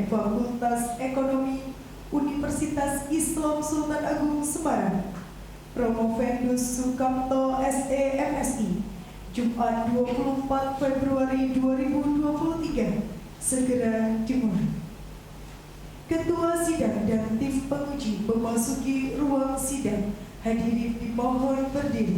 Fakultas Ekonomi Universitas Islam Sultan Agung Semarang, Promovendus Sukamto SE/MSI, Jumat 24 Februari 2023, segera dimulai. Ketua Sidang dan tim penguji memasuki ruang sidang. Hadirin dimohon berdiri.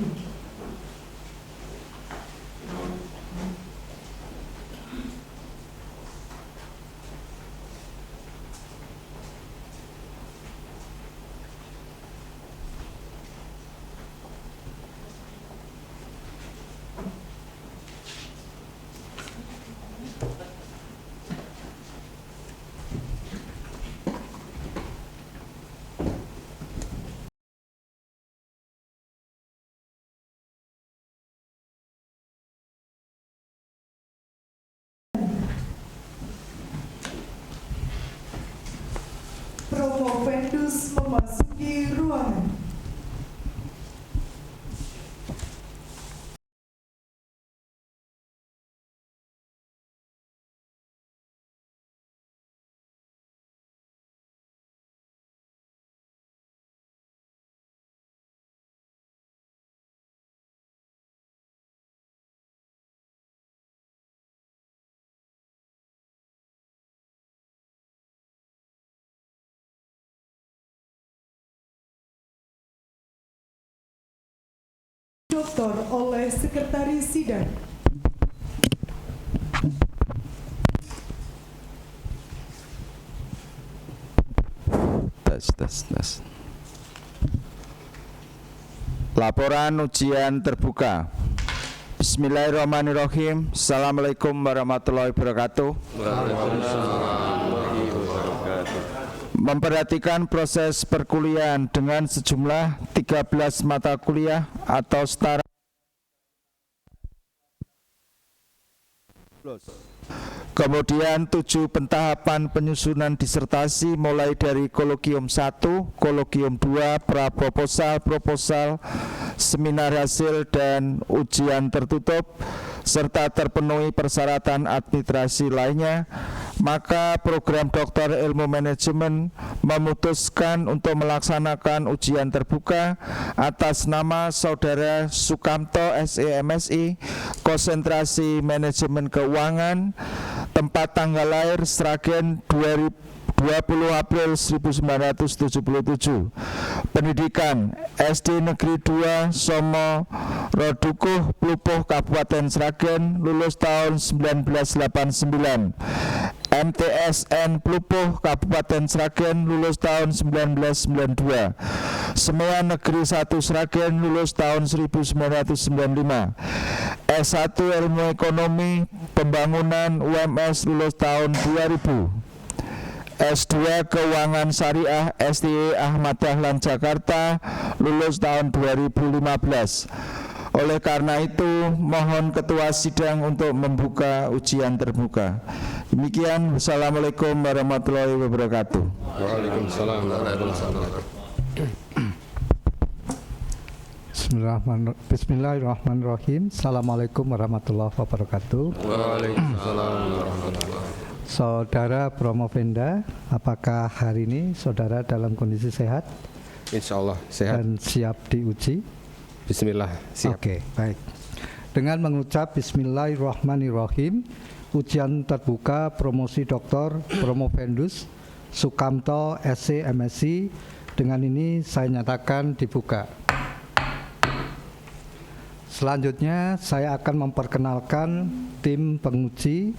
Promovendus memasuki ruangan. Doktor oleh Sekretaris Sidang. Tes. Laporan ujian terbuka. Bismillahirrahmanirrahim. Assalamualaikum warahmatullahi wabarakatuh. Memperhatikan proses perkuliahan dengan sejumlah 13 mata kuliah atau setara kemudian 7 pentahapan penyusunan disertasi mulai dari Kologium 1, Kologium 2, praproposal, proposal, seminar hasil dan ujian tertutup serta terpenuhi persyaratan administrasi lainnya, maka program Doktor Ilmu Manajemen memutuskan untuk melaksanakan ujian terbuka atas nama Saudara Sukamto SE/MSI, konsentrasi manajemen keuangan, tempat tanggal lahir Sragen 20 April 1977, pendidikan SD Negeri 2 Somo Rodukuh Plupuh Kabupaten Sragen, lulus tahun 1989. MTSN Plupuh Kabupaten Sragen, lulus tahun 1992. Semua Negeri 1 Sragen, lulus tahun 1995. S1 Ilmu Ekonomi Pembangunan UMS, lulus tahun 2000. S2 Keuangan Syariah STI Ahmad Dahlan Jakarta, lulus tahun 2015. Oleh karena itu, mohon Ketua Sidang untuk membuka ujian terbuka. Demikian, Wassalamualaikum warahmatullahi wabarakatuh. Waalaikumsalam warahmatullahi wabarakatuh. Bismillahirrahmanirrahim. Assalamualaikum warahmatullahi wabarakatuh. Waalaikumsalam warahmatullahi wabarakatuh. Saudara Promovenda, apakah hari ini saudara dalam kondisi sehat? Insya Allah sehat dan siap diuji? Bismillah, siap. Oke, baik. Dengan mengucap Bismillahirrahmanirrahim, ujian terbuka promosi Doktor Promovendus Sukamto SE/MSI dengan ini saya nyatakan dibuka. Selanjutnya saya akan memperkenalkan tim penguji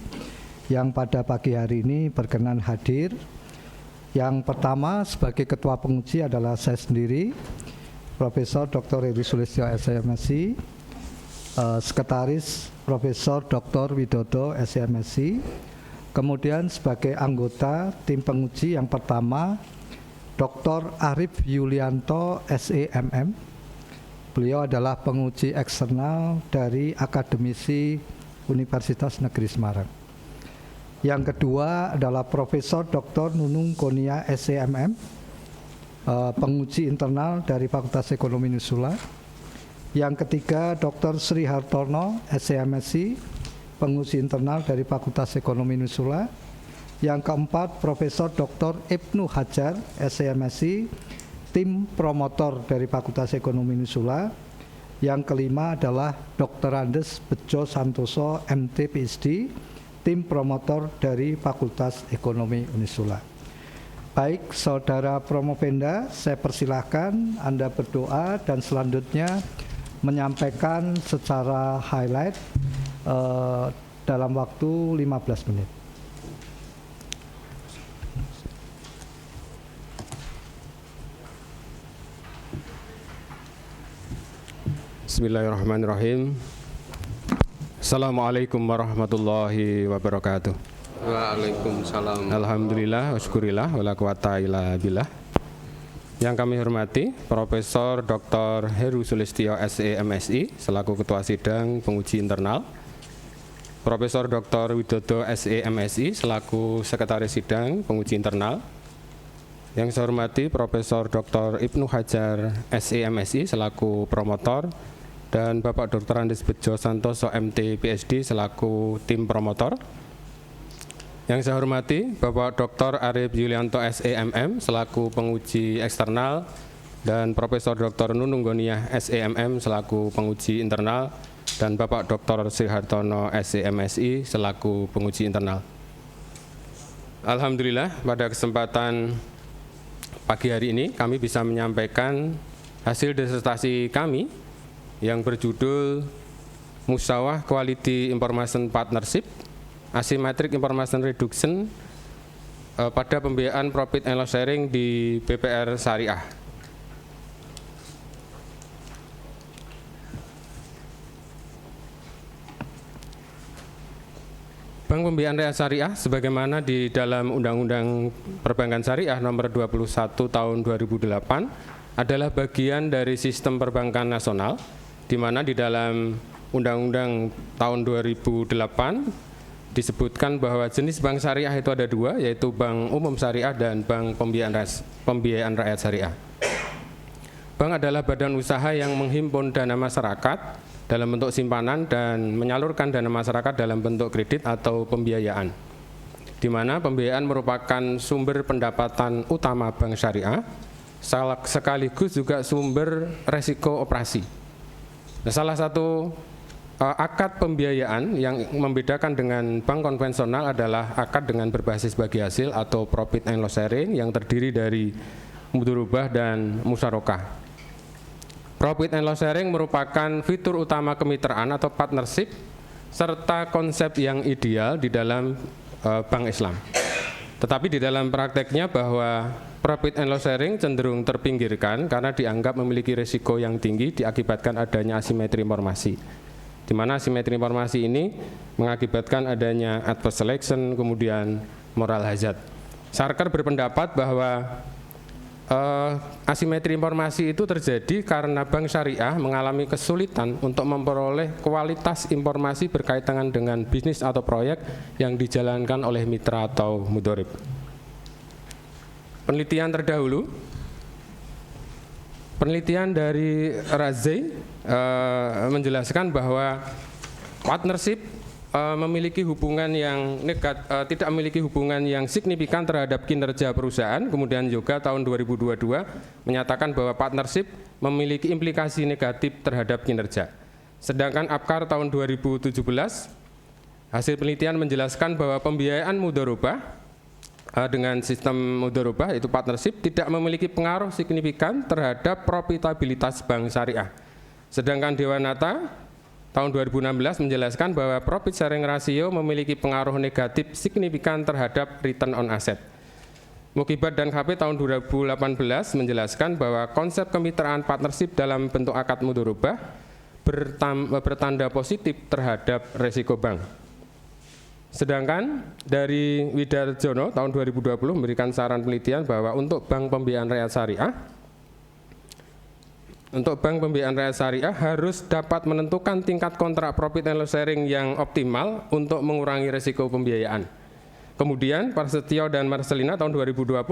yang pada pagi hari ini berkenan hadir. Yang pertama sebagai ketua penguji adalah saya sendiri, Profesor Dr. Heri Sulistyo SE/MSI, Sekretaris Profesor Dr. Widodo SE/MSI. Kemudian sebagai anggota tim penguji yang pertama Dr. Arif Yulianto SEMM. Beliau adalah penguji eksternal dari Akademisi Universitas Negeri Semarang. Yang kedua adalah Profesor Dr. Nunung Konia SEMM, penguji internal dari Fakultas Ekonomi Unisula. Yang ketiga Dr. Sri Hartono SEMSI, penguji internal dari Fakultas Ekonomi Unisula. Yang keempat, Profesor Dr. Ibnu Hajar, SCMSI, tim promotor dari Fakultas Ekonomi Unisula. Yang kelima adalah Dr. Andes Bejo Santoso, MT PhD, tim promotor dari Fakultas Ekonomi Unisula. Baik, Saudara Promopenda, saya persilahkan Anda berdoa dan selanjutnya menyampaikan secara highlight dalam waktu 15 menit. Bismillahirrahmanirrahim. Assalamualaikum warahmatullahi wabarakatuh. Waalaikumsalam. Alhamdulillah, waskurillah, wala quwata illa billah. Yang kami hormati Profesor Dr. Heru Sulistyo SEMSI selaku Ketua Sidang Penguji Internal, Profesor Dr. Widodo SEMSI selaku Sekretaris Sidang Penguji Internal. Yang saya hormati Profesor Dr. Ibnu Hajar SEMSI selaku promotor dan Bapak Dr. Andes Bejo Santoso MT PhD selaku tim promotor. Yang saya hormati Bapak Dr. Arif Yulianto SEMM selaku penguji eksternal dan Profesor Dr. Nunung Goniah SEMM selaku penguji internal dan Bapak Dr. Sri Hartono SEMSI selaku penguji internal. Alhamdulillah, pada kesempatan pagi hari ini kami bisa menyampaikan hasil disertasi kami yang berjudul Musyawarah Quality Information Partnership Asymmetric Information Reduction pada pembiayaan Profit and Loss Sharing di BPR Syariah. Bank Pembiayaan Rakyat Syariah sebagaimana di dalam Undang-Undang Perbankan Syariah nomor 21 tahun 2008 adalah bagian dari sistem perbankan nasional, di mana di dalam Undang-Undang tahun 2008 disebutkan bahwa jenis bank syariah itu ada dua, yaitu Bank Umum Syariah dan Bank Pembiayaan Rakyat Syariah. Bank adalah badan usaha yang menghimpun dana masyarakat dalam bentuk simpanan dan menyalurkan dana masyarakat dalam bentuk kredit atau pembiayaan, di mana pembiayaan merupakan sumber pendapatan utama bank syariah, sekaligus juga sumber resiko operasi. Nah, salah satu akad pembiayaan yang membedakan dengan bank konvensional adalah akad dengan berbasis bagi hasil atau profit and loss sharing yang terdiri dari mudharabah dan musyarakah. Profit and loss sharing merupakan fitur utama kemitraan atau partnership serta konsep yang ideal di dalam bank Islam. Tetapi di dalam prakteknya bahwa profit and loss sharing cenderung terpinggirkan karena dianggap memiliki risiko yang tinggi diakibatkan adanya asimetri informasi, di mana asimetri informasi ini mengakibatkan adanya adverse selection, kemudian moral hazard. Sarker berpendapat bahwa asimetri informasi itu terjadi karena bank syariah mengalami kesulitan untuk memperoleh kualitas informasi berkaitan dengan bisnis atau proyek yang dijalankan oleh mitra atau mudharib. Penelitian terdahulu, penelitian dari Razey menjelaskan bahwa partnership memiliki hubungan yang tidak memiliki hubungan yang signifikan terhadap kinerja perusahaan. Kemudian juga tahun 2022 menyatakan bahwa partnership memiliki implikasi negatif terhadap kinerja. Sedangkan Apkar tahun 2017 hasil penelitian menjelaskan bahwa pembiayaan mudharabah dengan sistem mudharabah itu partnership tidak memiliki pengaruh signifikan terhadap profitabilitas bank syariah. Sedangkan Dewanata tahun 2016 menjelaskan bahwa profit sharing ratio memiliki pengaruh negatif signifikan terhadap return on asset. Mukibat dan KP tahun 2018 menjelaskan bahwa konsep kemitraan partnership dalam bentuk akad mudharabah bertanda positif terhadap risiko bank. Sedangkan dari Widarjono tahun 2020 memberikan saran penelitian bahwa untuk Bank Pembiayaan Rakyat Syariah harus dapat menentukan tingkat kontrak profit and loss sharing yang optimal untuk mengurangi risiko pembiayaan. Kemudian Prasetyo dan Marcelina tahun 2020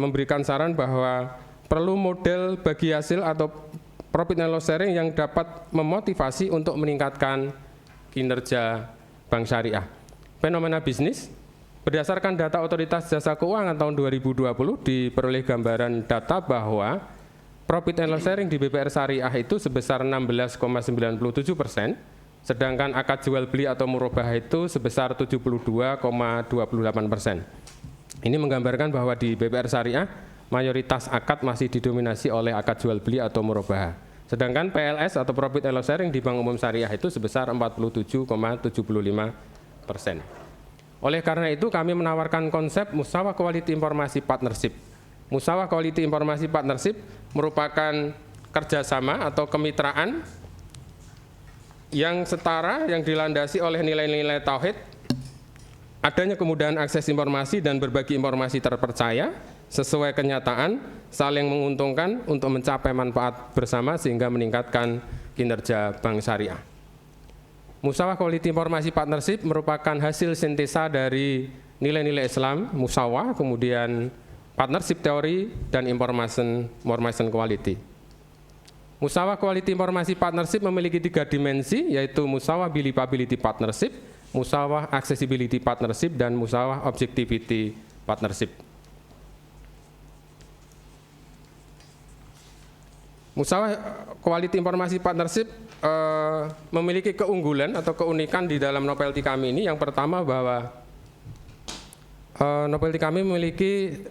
memberikan saran bahwa perlu model bagi hasil atau profit and loss sharing yang dapat memotivasi untuk meningkatkan kinerja bank syariah. Fenomena bisnis Berdasarkan data Otoritas Jasa Keuangan tahun 2020 diperoleh gambaran data bahwa profit and loss sharing di BPR Syariah itu sebesar 16,97%, sedangkan akad jual beli atau murabahah itu sebesar 72,28%. Ini menggambarkan bahwa di BPR Syariah mayoritas akad masih didominasi oleh akad jual beli atau murabahah. Sedangkan PLS atau profit and loss sharing di Bank Umum Syariah itu sebesar 47,75%. Oleh karena itu kami menawarkan konsep Musawah Quality Informasi Partnership. Musawah Quality Informasi Partnership merupakan kerjasama atau kemitraan yang setara, yang dilandasi oleh nilai-nilai tauhid, adanya kemudahan akses informasi dan berbagi informasi terpercaya, sesuai kenyataan, saling menguntungkan untuk mencapai manfaat bersama sehingga meningkatkan kinerja bank syariah. Musawah Quality Informasi Partnership merupakan hasil sintesa dari nilai-nilai Islam, musawah, kemudian partnership teori, dan information quality. Musawah Quality Informasi Partnership memiliki 3 dimensi, yaitu musawah believability partnership, musawah accessibility partnership, dan musawah objectivity partnership. Musawah Quality Informasi Partnership memiliki keunggulan atau keunikan di dalam novelty kami ini. Yang pertama bahwa novelty kami memiliki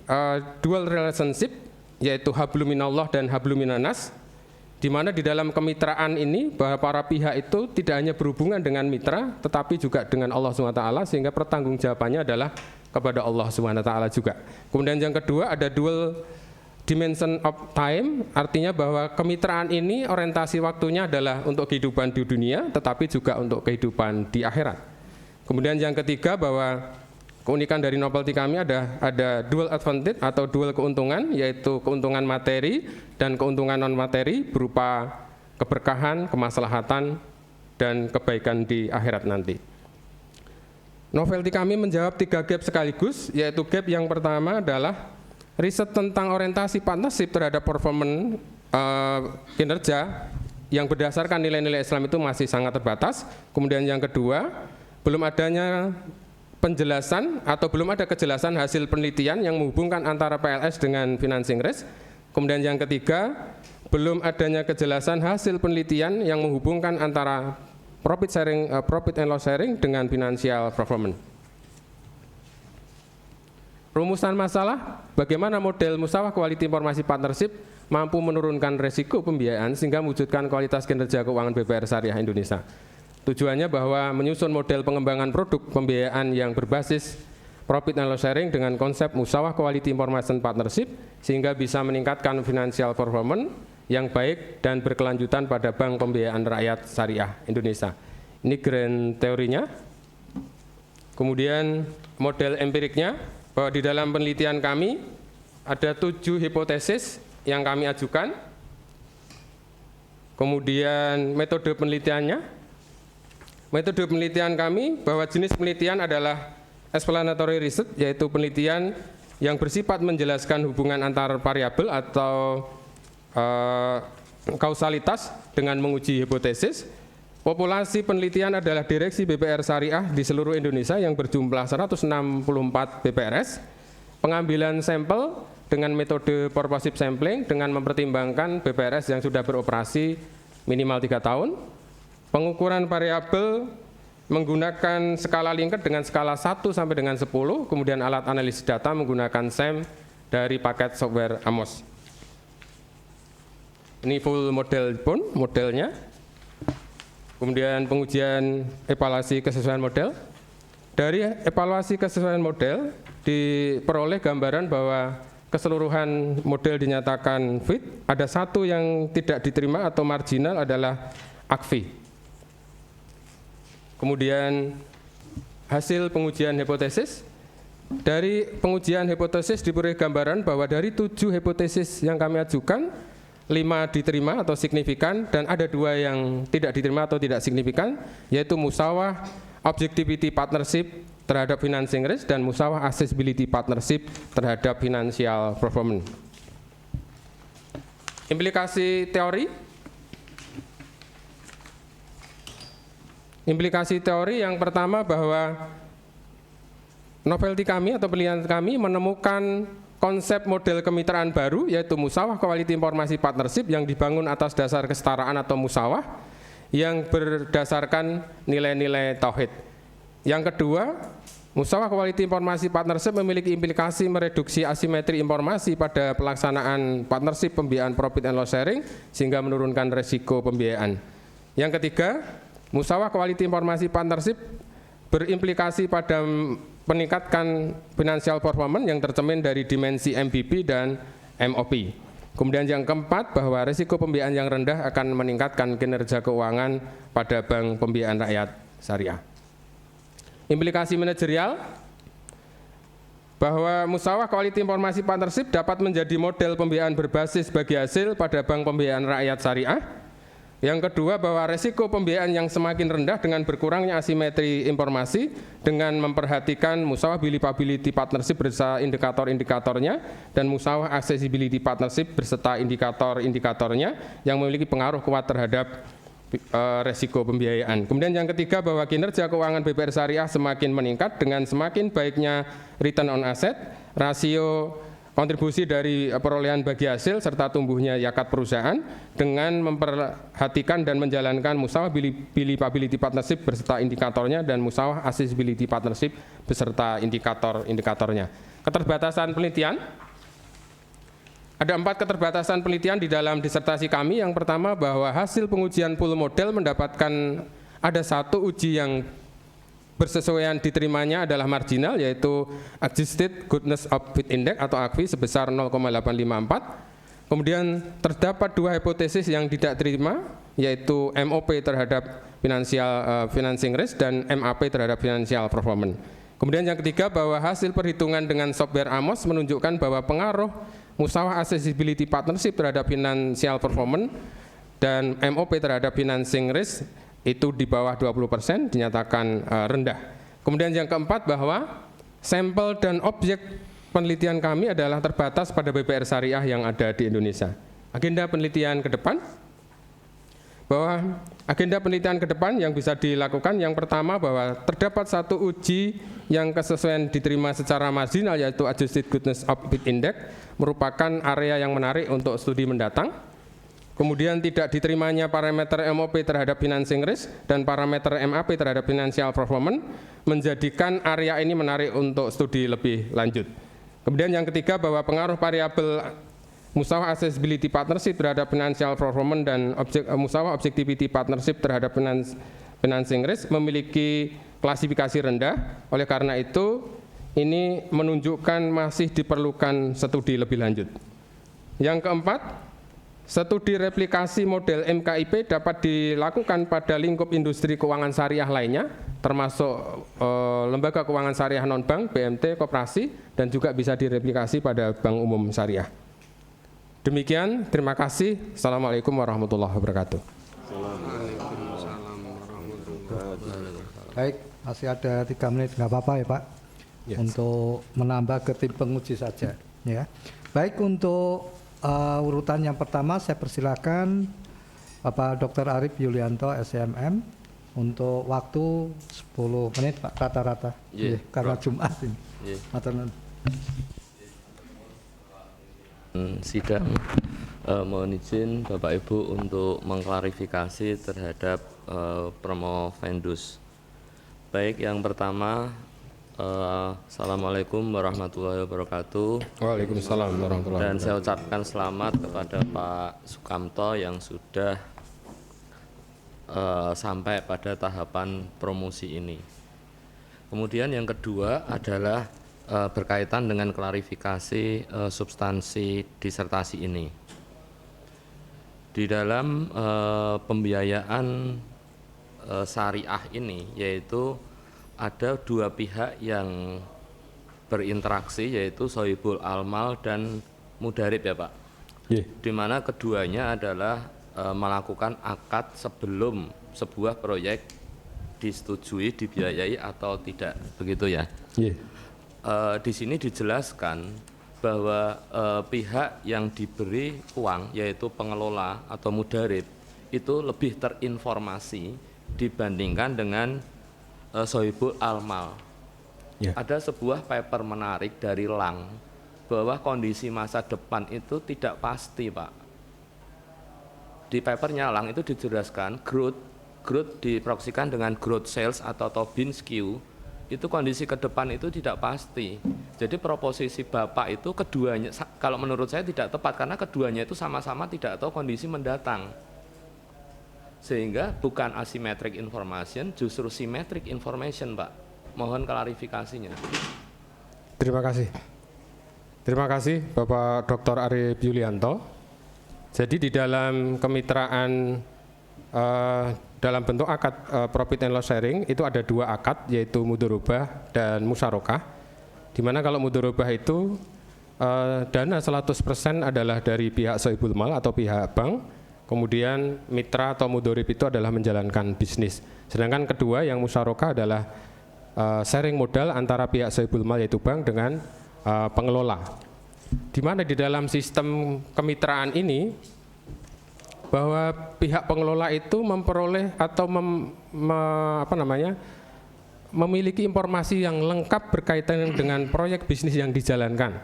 dual relationship, yaitu habluminallah dan habluminanas, di mana di dalam kemitraan ini bahwa para pihak itu tidak hanya berhubungan dengan mitra, tetapi juga dengan Allah SWT, sehingga pertanggungjawabannya adalah kepada Allah SWT juga. Kemudian yang kedua ada dual dimension of time, artinya bahwa kemitraan ini orientasi waktunya adalah untuk kehidupan di dunia, tetapi juga untuk kehidupan di akhirat. Kemudian yang ketiga bahwa keunikan dari novelty kami ada dual advantage atau dual keuntungan, yaitu keuntungan materi dan keuntungan non materi berupa keberkahan, kemaslahatan, dan kebaikan di akhirat nanti. Novelty kami menjawab 3 gap sekaligus, yaitu gap yang pertama adalah riset tentang orientasi partnership terhadap performance kinerja yang berdasarkan nilai-nilai Islam itu masih sangat terbatas. Kemudian yang kedua, belum adanya penjelasan atau belum ada kejelasan hasil penelitian yang menghubungkan antara PLS dengan financing risk. Kemudian yang ketiga, belum adanya kejelasan hasil penelitian yang menghubungkan antara profit and loss sharing dengan financial performance. Rumusan masalah, bagaimana model musawah quality informasi partnership mampu menurunkan resiko pembiayaan sehingga mewujudkan kualitas kinerja keuangan BPR Syariah Indonesia. Tujuannya bahwa menyusun model pengembangan produk pembiayaan yang berbasis profit and loss sharing dengan konsep musawah quality information partnership sehingga bisa meningkatkan financial performance yang baik dan berkelanjutan pada Bank Pembiayaan Rakyat Syariah Indonesia. Ini grand teorinya. Kemudian model empiriknya, bahwa di dalam penelitian kami ada 7 hipotesis yang kami ajukan. Kemudian metode penelitiannya, metode penelitian kami bahwa jenis penelitian adalah explanatory research, yaitu penelitian yang bersifat menjelaskan hubungan antar variabel atau kausalitas dengan menguji hipotesis. Populasi penelitian adalah Direksi BPR Syariah di seluruh Indonesia yang berjumlah 164 BPRS. Pengambilan sampel dengan metode purposive sampling dengan mempertimbangkan BPRS yang sudah beroperasi minimal 3 tahun. Pengukuran variabel menggunakan skala Likert dengan skala 1 sampai dengan 10, kemudian alat analisis data menggunakan SAM dari paket software Amos. Ini full model pun, modelnya. Kemudian pengujian evaluasi kesesuaian model. Dari evaluasi kesesuaian model diperoleh gambaran bahwa keseluruhan model dinyatakan fit. Ada 1 yang tidak diterima atau marginal adalah ACFI. Kemudian hasil pengujian hipotesis. Dari pengujian hipotesis diperoleh gambaran bahwa dari 7 hipotesis yang kami ajukan, 5 diterima atau signifikan dan ada 2 yang tidak diterima atau tidak signifikan, yaitu musawah objectivity partnership terhadap financing risk dan musawah accessibility partnership terhadap financial performance. Implikasi teori. Implikasi teori yang pertama bahwa novelty kami atau penelitian kami menemukan konsep model kemitraan baru, yaitu musawah quality informasi partnership yang dibangun atas dasar kesetaraan atau musawah yang berdasarkan nilai-nilai tauhid. Yang kedua, musawah quality informasi partnership memiliki implikasi mereduksi asimetri informasi pada pelaksanaan partnership pembiayaan profit and loss sharing sehingga menurunkan resiko pembiayaan. Yang ketiga, musawah quality informasi partnership berimplikasi pada meningkatkan financial performance yang tercermin dari dimensi MBP dan MOP. Kemudian yang keempat, bahwa risiko pembiayaan yang rendah akan meningkatkan kinerja keuangan pada bank pembiayaan rakyat syariah. Implikasi manajerial, bahwa musawah quality informasi partnership dapat menjadi model pembiayaan berbasis bagi hasil pada bank pembiayaan rakyat syariah. Yang kedua, bahwa resiko pembiayaan yang semakin rendah dengan berkurangnya asimetri informasi dengan memperhatikan musawah believability partnership beserta indikator-indikatornya dan musawah accessibility partnership beserta indikator-indikatornya yang memiliki pengaruh kuat terhadap resiko pembiayaan. Kemudian yang ketiga, bahwa kinerja keuangan BPR Syariah semakin meningkat dengan semakin baiknya return on asset, rasio kontribusi dari perolehan bagi hasil serta tumbuhnya zakat perusahaan dengan memperhatikan dan menjalankan musawah believability partnership beserta indikatornya dan musawah accessibility partnership beserta indikator-indikatornya. Keterbatasan penelitian. Ada 4 keterbatasan penelitian di dalam disertasi kami. Yang pertama, bahwa hasil pengujian pool model mendapatkan ada 1 uji yang bersesuaian diterimanya adalah marginal, yaitu Adjusted Goodness of Fit Index atau AGFI sebesar 0,854. Kemudian terdapat 2 hipotesis yang tidak terima, yaitu MOP terhadap financing risk dan MAP terhadap financial performance. Kemudian yang ketiga, bahwa hasil perhitungan dengan software AMOS menunjukkan bahwa pengaruh musawah accessibility partnership terhadap financial performance dan MOP terhadap financing risk itu di bawah 20% dinyatakan rendah. Kemudian yang keempat, bahwa sampel dan objek penelitian kami adalah terbatas pada BPR Syariah yang ada di Indonesia. Agenda penelitian ke depan, bahwa agenda penelitian ke depan yang bisa dilakukan, yang pertama, bahwa terdapat 1 uji yang kesesuaian diterima secara marginal, yaitu Adjusted Goodness of Fit Index, merupakan area yang menarik untuk studi mendatang. Kemudian tidak diterimanya parameter MOP terhadap financing risk dan parameter MAP terhadap financial performance menjadikan area ini menarik untuk studi lebih lanjut. Kemudian yang ketiga, bahwa pengaruh variabel musawah accessibility partnership terhadap financial performance dan musawah objectivity partnership terhadap financing risk memiliki klasifikasi rendah. Oleh karena itu, ini menunjukkan masih diperlukan studi lebih lanjut. Yang keempat, studi replikasi model MKIP dapat dilakukan pada lingkup industri keuangan syariah lainnya, termasuk lembaga keuangan syariah non-bank, BMT, koperasi, dan juga bisa direplikasi pada bank umum syariah. Demikian, terima kasih. Assalamualaikum warahmatullahi wabarakatuh. Baik, masih ada 3 menit, nggak apa-apa ya Pak, yes, untuk menambah ke tim penguji saja. Ya. Baik, untuk urutan yang pertama saya persilakan Bapak Dr. Arif Yulianto SMM untuk waktu 10 menit Pak rata-rata. Yeah, karena Jumat ini. Yeah. Sidang mohon izin Bapak Ibu untuk mengklarifikasi terhadap Promovendus. Baik, yang pertama, Assalamualaikum warahmatullahi wabarakatuh. Waalaikumsalam warahmatullahi wabarakatuh. Dan saya ucapkan selamat kepada Pak Sukamto yang sudah sampai pada tahapan promosi ini. Kemudian yang kedua adalah berkaitan dengan klarifikasi substansi disertasi ini. Di dalam pembiayaan syariah ini, yaitu ada 2 pihak yang berinteraksi, yaitu Sohibul Almal dan Mudarib ya Pak. Yeah. Di mana keduanya adalah melakukan akad sebelum sebuah proyek disetujui, dibiayai atau tidak, begitu ya. Yeah. Di sini dijelaskan bahwa pihak yang diberi uang, yaitu pengelola atau Mudarib, itu lebih terinformasi dibandingkan dengan Sohibul Almal. Ya. Ada sebuah paper menarik dari Lang bahwa kondisi masa depan itu tidak pasti, Pak. Di papernya Lang itu dijelaskan growth diproksikan dengan growth sales atau Tobin skew, itu kondisi ke depan itu tidak pasti. Jadi proposisi Bapak itu keduanya, kalau menurut saya tidak tepat karena keduanya itu sama-sama tidak tahu kondisi mendatang. Sehingga bukan asymmetric information, justru symmetric information, Pak. Mohon klarifikasinya. Terima kasih. Terima kasih Bapak Dr. Arief Yulianto. Jadi di dalam kemitraan dalam bentuk akad profit and loss sharing itu ada dua akad, yaitu mudharabah dan musyarakah. Di mana kalau mudharabah itu dana 100% adalah dari pihak sahibul mal atau pihak bank, kemudian mitra atau mudharib itu adalah menjalankan bisnis. Sedangkan kedua yang musyarakah adalah sharing modal antara pihak sahibul mal yaitu bank dengan pengelola. Di mana di dalam sistem kemitraan ini bahwa pihak pengelola itu memperoleh atau memiliki informasi yang lengkap berkaitan dengan proyek bisnis yang dijalankan.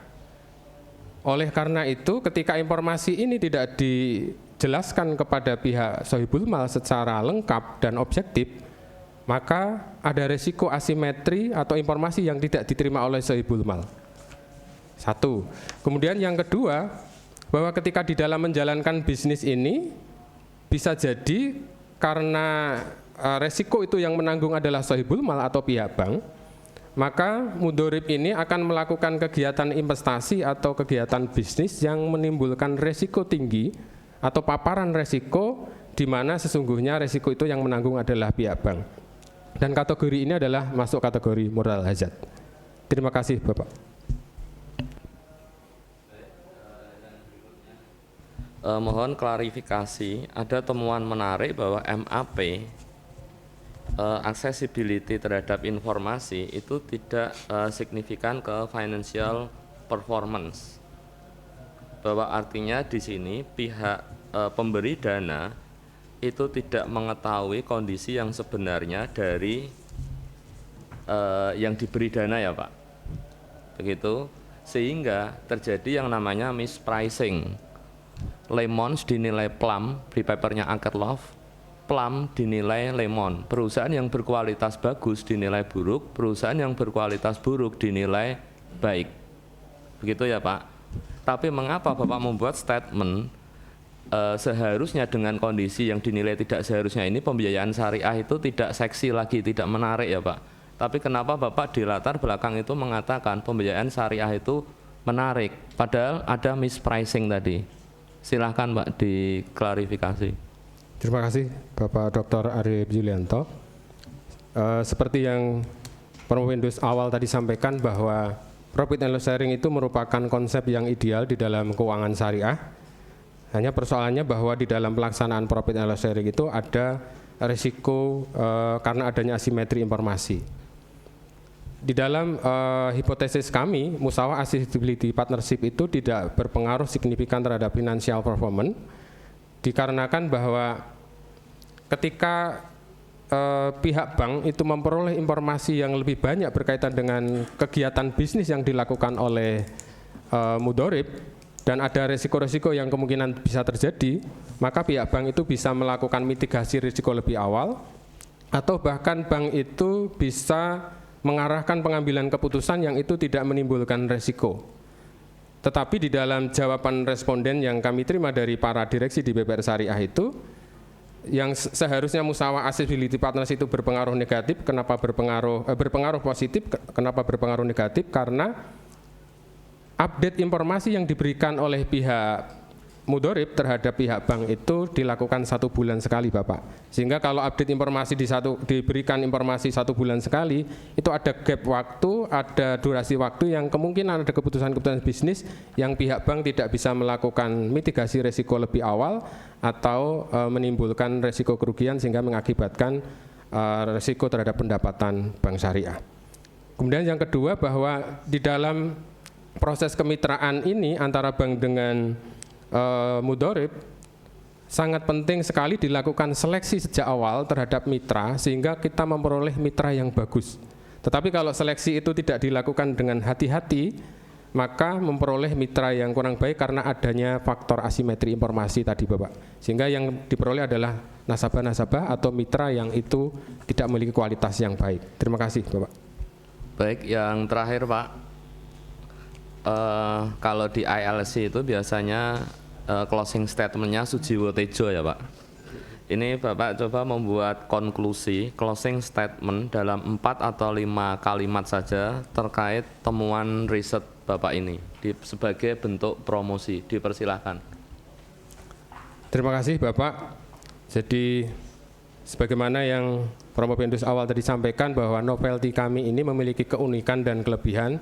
Oleh karena itu, ketika informasi ini tidak dijelaskan kepada pihak sahibul mal secara lengkap dan objektif, maka ada resiko asimetri atau informasi yang tidak diterima oleh sahibul mal. Satu. Kemudian yang kedua, bahwa ketika di dalam menjalankan bisnis ini bisa jadi karena resiko itu yang menanggung adalah sahibul mal atau pihak bank, maka mudharib ini akan melakukan kegiatan investasi atau kegiatan bisnis yang menimbulkan resiko tinggi atau paparan resiko, di mana sesungguhnya resiko itu yang menanggung adalah pihak bank. Dan kategori ini adalah masuk kategori moral hazard. Terima kasih Bapak. Mohon klarifikasi, ada temuan menarik bahwa MAP accessibility terhadap informasi itu tidak signifikan ke financial performance. Bahwa artinya di sini pihak pemberi dana itu tidak mengetahui kondisi yang sebenarnya dari yang diberi dana ya Pak. Begitu, sehingga terjadi yang namanya mispricing. Lemons dinilai plum di papernya Akerlof, plum dinilai lemon. Perusahaan yang berkualitas bagus dinilai buruk, perusahaan yang berkualitas buruk dinilai baik. Begitu ya Pak. Tapi mengapa Bapak membuat statement seharusnya dengan kondisi yang dinilai tidak seharusnya ini pembiayaan syariah itu tidak seksi lagi, tidak menarik ya Pak. Tapi kenapa Bapak di latar belakang itu mengatakan pembiayaan syariah itu menarik, padahal ada mispricing tadi. Silahkan Pak diklarifikasi. Terima kasih Bapak Dr. Arief Yulianto. Seperti yang Permendus awal tadi sampaikan bahwa profit and loss sharing itu merupakan konsep yang ideal di dalam keuangan syariah. Hanya persoalannya bahwa di dalam pelaksanaan profit and loss sharing itu ada risiko karena adanya asimetri informasi. Di dalam hipotesis kami, musyawarah accessibility partnership itu tidak berpengaruh signifikan terhadap financial performance, dikarenakan bahwa ketika pihak bank itu memperoleh informasi yang lebih banyak berkaitan dengan kegiatan bisnis yang dilakukan oleh mudharib, dan ada resiko-resiko yang kemungkinan bisa terjadi, maka pihak bank itu bisa melakukan mitigasi risiko lebih awal, atau bahkan bank itu bisa mengarahkan pengambilan keputusan yang itu tidak menimbulkan resiko. Tetapi di dalam jawaban responden yang kami terima dari para direksi di BPR Syariah itu, yang seharusnya musyawarah accessibility partners itu berpengaruh negatif, kenapa berpengaruh positif, kenapa berpengaruh negatif? Karena update informasi yang diberikan oleh pihak mudharib terhadap pihak bank itu dilakukan 1 bulan sekali Bapak. Sehingga kalau update informasi diberikan informasi 1 bulan sekali, itu ada gap waktu, ada durasi waktu yang kemungkinan ada keputusan-keputusan bisnis yang pihak bank tidak bisa melakukan mitigasi resiko lebih awal atau menimbulkan resiko kerugian sehingga mengakibatkan resiko terhadap pendapatan bank syariah. Kemudian yang kedua, bahwa di dalam proses kemitraan ini antara bank dengan mudharib, sangat penting sekali dilakukan seleksi sejak awal terhadap mitra sehingga kita memperoleh mitra yang bagus. Tetapi kalau seleksi itu tidak dilakukan dengan hati-hati, maka memperoleh mitra yang kurang baik karena adanya faktor asimetri informasi tadi Bapak. Sehingga yang diperoleh adalah nasabah-nasabah atau mitra yang itu tidak memiliki kualitas yang baik. Terima kasih Bapak. Baik, yang terakhir Pak, kalau di ILC itu biasanya closing statementnya Sujiwo Tejo ya Pak. Ini Bapak coba membuat konklusi closing statement dalam 4 atau 5 kalimat saja terkait temuan riset Bapak ini sebagai bentuk promosi. Dipersilahkan. Terima kasih Bapak. Jadi sebagaimana yang Promopendus awal tadi sampaikan bahwa novelty kami ini memiliki keunikan dan kelebihan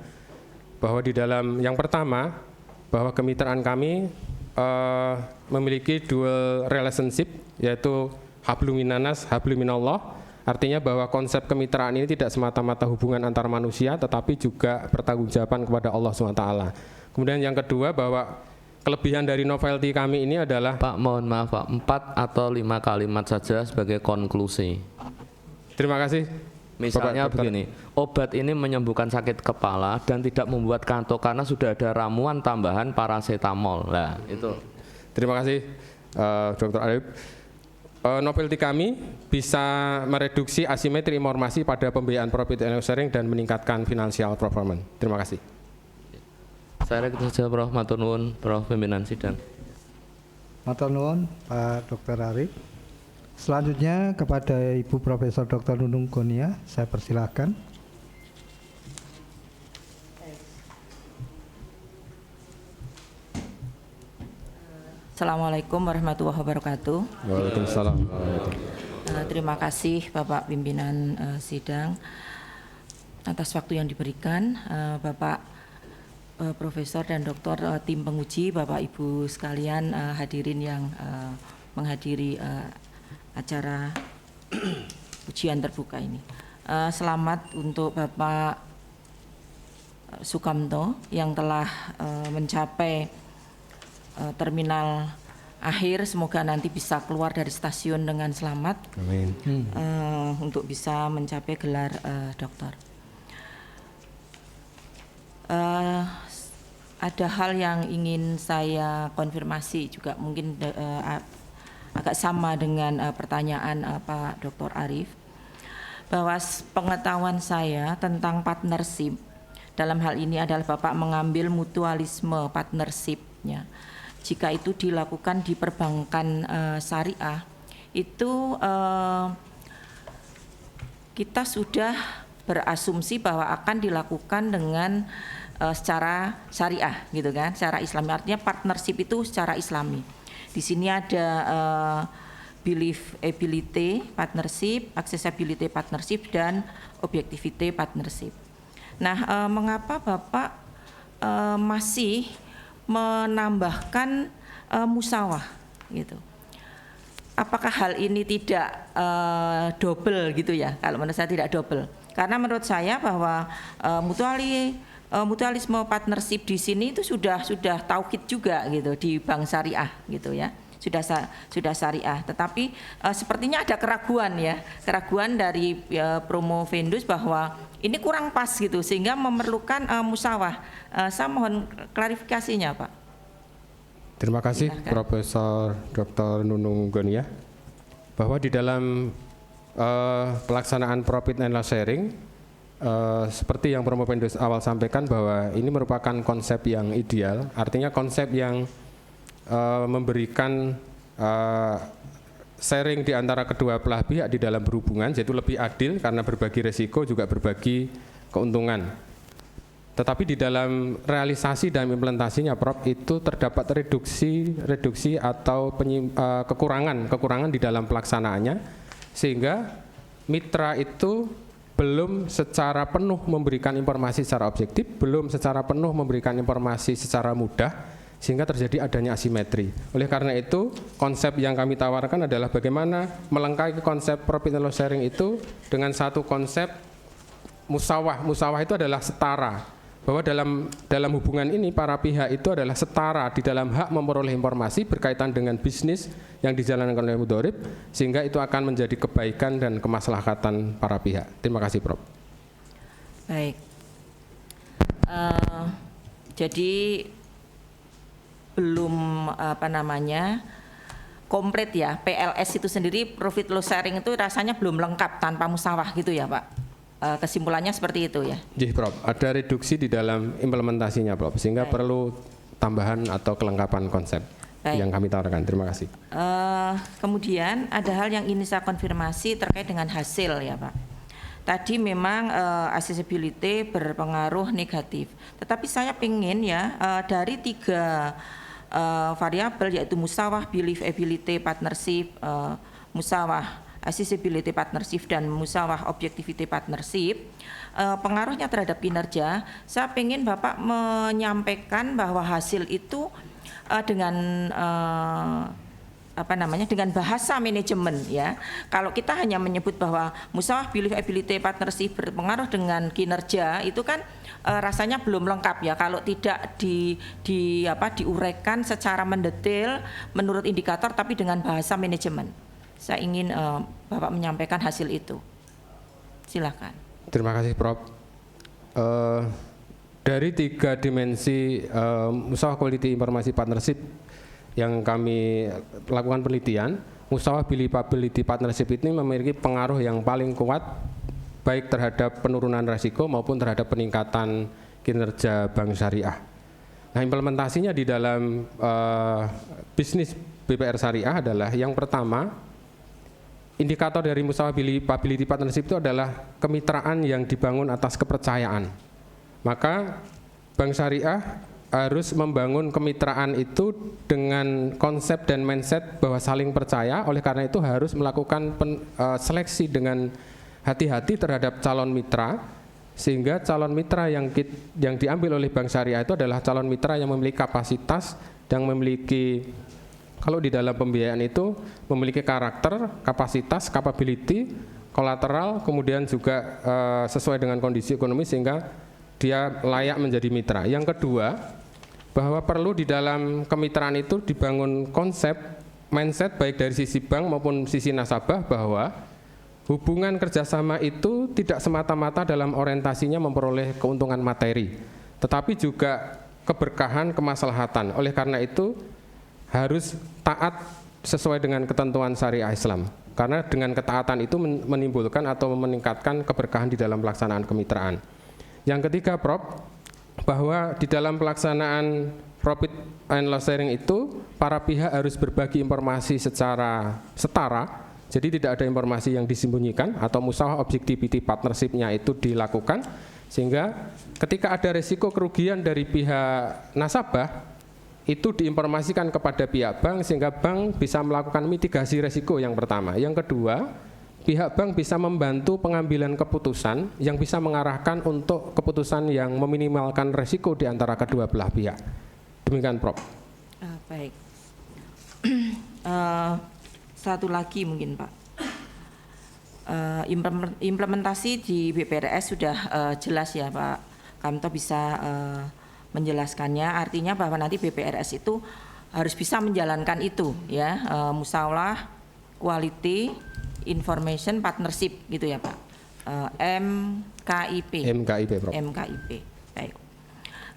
bahwa di dalam yang pertama bahwa kemitraan kami memiliki dual relationship, yaitu hablum minanas, hablum minallah. Artinya bahwa konsep kemitraan ini tidak semata-mata hubungan antar manusia, tetapi juga pertanggungjawaban kepada Allah SWT. Kemudian yang kedua bahwa kelebihan dari novelty kami ini adalah Pak, mohon maaf Pak, 4 atau 5 kalimat saja sebagai konklusi. Terima kasih. Misalnya Bapak, begini, obat ini menyembuhkan sakit kepala dan tidak membuat kantuk karena sudah ada ramuan tambahan paracetamol. Nah, itu. Terima kasih Dr. Arif. Novelty kami bisa mereduksi asimetri informasi pada pembiayaan profit and loss sharing dan meningkatkan financial performance. Terima kasih. Saya rek saja Prof. Matur nuwun, Prof. Pimpinan sidang. Matur nuwun Pak Dr. Arif. Selanjutnya kepada Ibu Profesor Dr. Nunung Gonia, saya persilahkan. Assalamualaikum warahmatullahi wabarakatuh. Waalaikumsalam. Terima kasih Bapak Pimpinan Sidang atas waktu yang diberikan, Bapak Profesor dan Doktor tim penguji, Bapak Ibu sekalian hadirin yang menghadiri acara ujian terbuka ini. Selamat untuk Bapak Sukamto yang telah mencapai terminal akhir. Semoga nanti bisa keluar dari stasiun dengan selamat. Amin. Untuk bisa mencapai gelar doktor. Ada hal yang ingin saya konfirmasi juga mungkin agak sama dengan pertanyaan Pak Dr. Arif, bahwa pengetahuan saya tentang partnership dalam hal ini adalah Bapak mengambil mutualisme partnershipnya. Jika itu dilakukan di perbankan syariah, itu kita sudah berasumsi bahwa akan dilakukan dengan secara syariah, gitu kan, secara Islami. Artinya partnership itu secara Islami. Di sini ada believability partnership, accessibility partnership, dan objectivity partnership. Nah, mengapa Bapak masih menambahkan musawah gitu? Apakah hal ini tidak double gitu ya? Kalau menurut saya tidak double, karena menurut saya bahwa mutualisme partnership di sini itu sudah tauhid juga gitu di bank syariah gitu ya, sudah syariah. Tetapi sepertinya ada keraguan dari Promopendus bahwa ini kurang pas gitu sehingga memerlukan musawah. Saya mohon klarifikasinya Pak. Terima kasih Profesor Dr. Nunung Gonia, bahwa di dalam pelaksanaan profit and loss sharing seperti yang Promopendus awal sampaikan bahwa ini merupakan konsep yang ideal, artinya konsep yang memberikan sharing di antara kedua belah pihak di dalam berhubungan, yaitu lebih adil karena berbagi resiko juga berbagi keuntungan. Tetapi di dalam realisasi dan implementasinya Prof, itu terdapat reduksi atau kekurangan di dalam pelaksanaannya, sehingga mitra itu belum secara penuh memberikan informasi secara objektif, belum secara penuh memberikan informasi secara mudah, sehingga terjadi adanya asimetri. Oleh karena itu, konsep yang kami tawarkan adalah bagaimana melengkapi konsep profit and loss sharing itu dengan satu konsep musawah. Musawah itu adalah setara, bahwa dalam hubungan ini para pihak itu adalah setara di dalam hak memperoleh informasi berkaitan dengan bisnis yang dijalankan oleh mudharib, sehingga itu akan menjadi kebaikan dan kemaslahatan para pihak. Terima kasih Prof. Baik. Jadi belum komplit ya, PLS itu sendiri, profit loss sharing itu rasanya belum lengkap tanpa musyawarah gitu ya Pak. Kesimpulannya seperti itu ya. Jadi Prof, ada reduksi di dalam implementasinya Prof, sehingga perlu tambahan atau kelengkapan konsep yang kami tawarkan. Terima kasih. Kemudian ada hal yang ingin saya konfirmasi terkait dengan hasil ya Pak. Tadi memang accessibility berpengaruh negatif, tetapi saya ingin ya dari 3 variabel yaitu musyawarah, believability, partnership, musyawarah, accessibility partnership dan musyawarah objectivity partnership, pengaruhnya terhadap kinerja. Saya ingin Bapak menyampaikan bahwa hasil itu dengan dengan bahasa manajemen ya. Kalau kita hanya menyebut bahwa musyawarah, believability, partnership berpengaruh dengan kinerja, itu kan rasanya belum lengkap ya kalau tidak diuraikan secara mendetail menurut indikator tapi dengan bahasa manajemen. Saya ingin Bapak menyampaikan hasil itu. Silakan. Terima kasih Prof. Dari 3 dimensi musyawarah quality informasi partnership yang kami lakukan penelitian, musyawarah believability partnership ini memiliki pengaruh yang paling kuat baik terhadap penurunan risiko maupun terhadap peningkatan kinerja bank syariah. Nah, implementasinya di dalam bisnis BPR Syariah adalah yang pertama, indikator dari musyawarah believability partnership itu adalah kemitraan yang dibangun atas kepercayaan. Maka bank syariah harus membangun kemitraan itu dengan konsep dan mindset bahwa saling percaya. Oleh karena itu harus melakukan seleksi dengan hati-hati terhadap calon mitra, sehingga calon mitra yang diambil oleh bank syariah itu adalah calon mitra yang memiliki kapasitas dan memiliki, kalau di dalam pembiayaan itu memiliki karakter, kapasitas, capability, kolateral, kemudian juga sesuai dengan kondisi ekonomi sehingga dia layak menjadi mitra. Yang kedua, bahwa perlu di dalam kemitraan itu dibangun konsep, mindset baik dari sisi bank maupun sisi nasabah bahwa hubungan kerjasama itu tidak semata-mata dalam orientasinya memperoleh keuntungan materi, tetapi juga keberkahan, kemaslahatan. Oleh karena itu harus taat sesuai dengan ketentuan syariah Islam. Karena dengan ketaatan itu menimbulkan atau meningkatkan keberkahan di dalam pelaksanaan kemitraan. Yang ketiga Prof, bahwa di dalam pelaksanaan profit and loss sharing itu para pihak harus berbagi informasi secara setara. Jadi tidak ada informasi yang disembunyikan atau musyawarah objectivity partnership-nya itu dilakukan, sehingga ketika ada risiko kerugian dari pihak nasabah itu diinformasikan kepada pihak bank sehingga bank bisa melakukan mitigasi risiko yang pertama. Yang kedua, pihak bank bisa membantu pengambilan keputusan yang bisa mengarahkan untuk keputusan yang meminimalkan risiko di antara kedua belah pihak. Demikian Prof. Baik. Satu lagi mungkin Pak, implementasi di BPRS sudah jelas ya Pak Kamto bisa menjelaskannya, artinya bahwa nanti BPRS itu harus bisa menjalankan itu ya, musyawarah quality information partnership gitu ya Pak, MKIP. Prof. MKIP. Baik.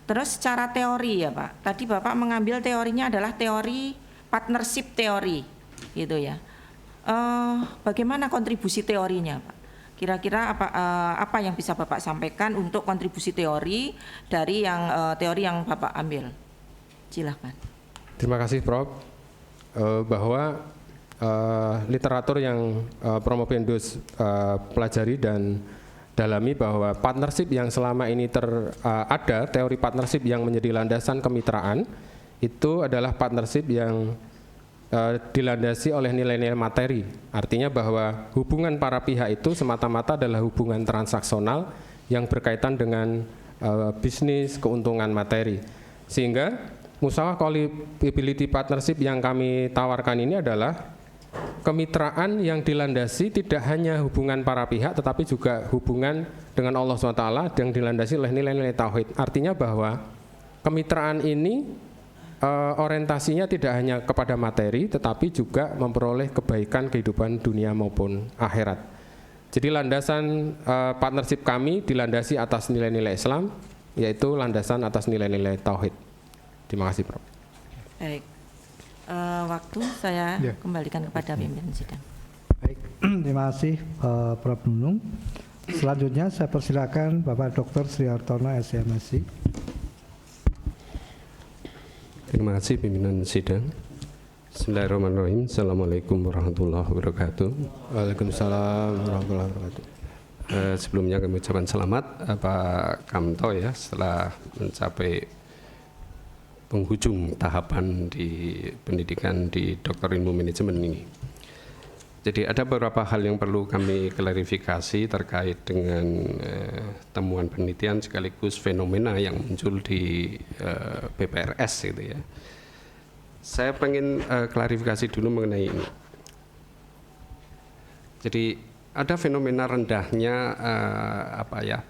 Terus secara teori ya Pak, tadi Bapak mengambil teorinya adalah teori partnership teori gitu ya. Bagaimana kontribusi teorinya Pak? Kira-kira apa yang bisa Bapak sampaikan untuk kontribusi teori dari teori yang Bapak ambil? Silakan. Terima kasih Prof. Bahwa literatur yang Promopendus pelajari dan dalami bahwa partnership yang selama ini ada teori partnership yang menjadi landasan kemitraan itu adalah partnership yang dilandasi oleh nilai-nilai materi. Artinya bahwa hubungan para pihak itu semata-mata adalah hubungan transaksional yang berkaitan dengan bisnis, keuntungan materi. Sehingga musyawarah quality partnership yang kami tawarkan ini adalah kemitraan yang dilandasi tidak hanya hubungan para pihak tetapi juga hubungan dengan Allah SWT yang dilandasi oleh nilai-nilai tauhid. Artinya bahwa kemitraan ini orientasinya tidak hanya kepada materi tetapi juga memperoleh kebaikan kehidupan dunia maupun akhirat. Jadi landasan partnership kami dilandasi atas nilai-nilai Islam, yaitu landasan atas nilai-nilai tauhid. Terima kasih, Prof. Baik, waktu saya Ya. kembalikan kepada pimpinan sidang. Baik, terima kasih Prof. Nunung. Selanjutnya saya persilakan Bapak Dr. Sri Hartono, SMSI. Terima kasih pimpinan sidang. Bismillahirrahmanirrahim. Assalamualaikum warahmatullahi wabarakatuh. Waalaikumsalam warahmatullahi wabarakatuh. Sebelumnya kami ucapkan selamat Pak Kamto ya setelah mencapai penghujung tahapan di pendidikan di Doktor Ilmu Manajemen ini. Jadi ada beberapa hal yang perlu kami klarifikasi terkait dengan temuan penelitian sekaligus fenomena yang muncul di PPRS gitu ya. Saya pengen klarifikasi dulu mengenai ini. Jadi ada fenomena rendahnya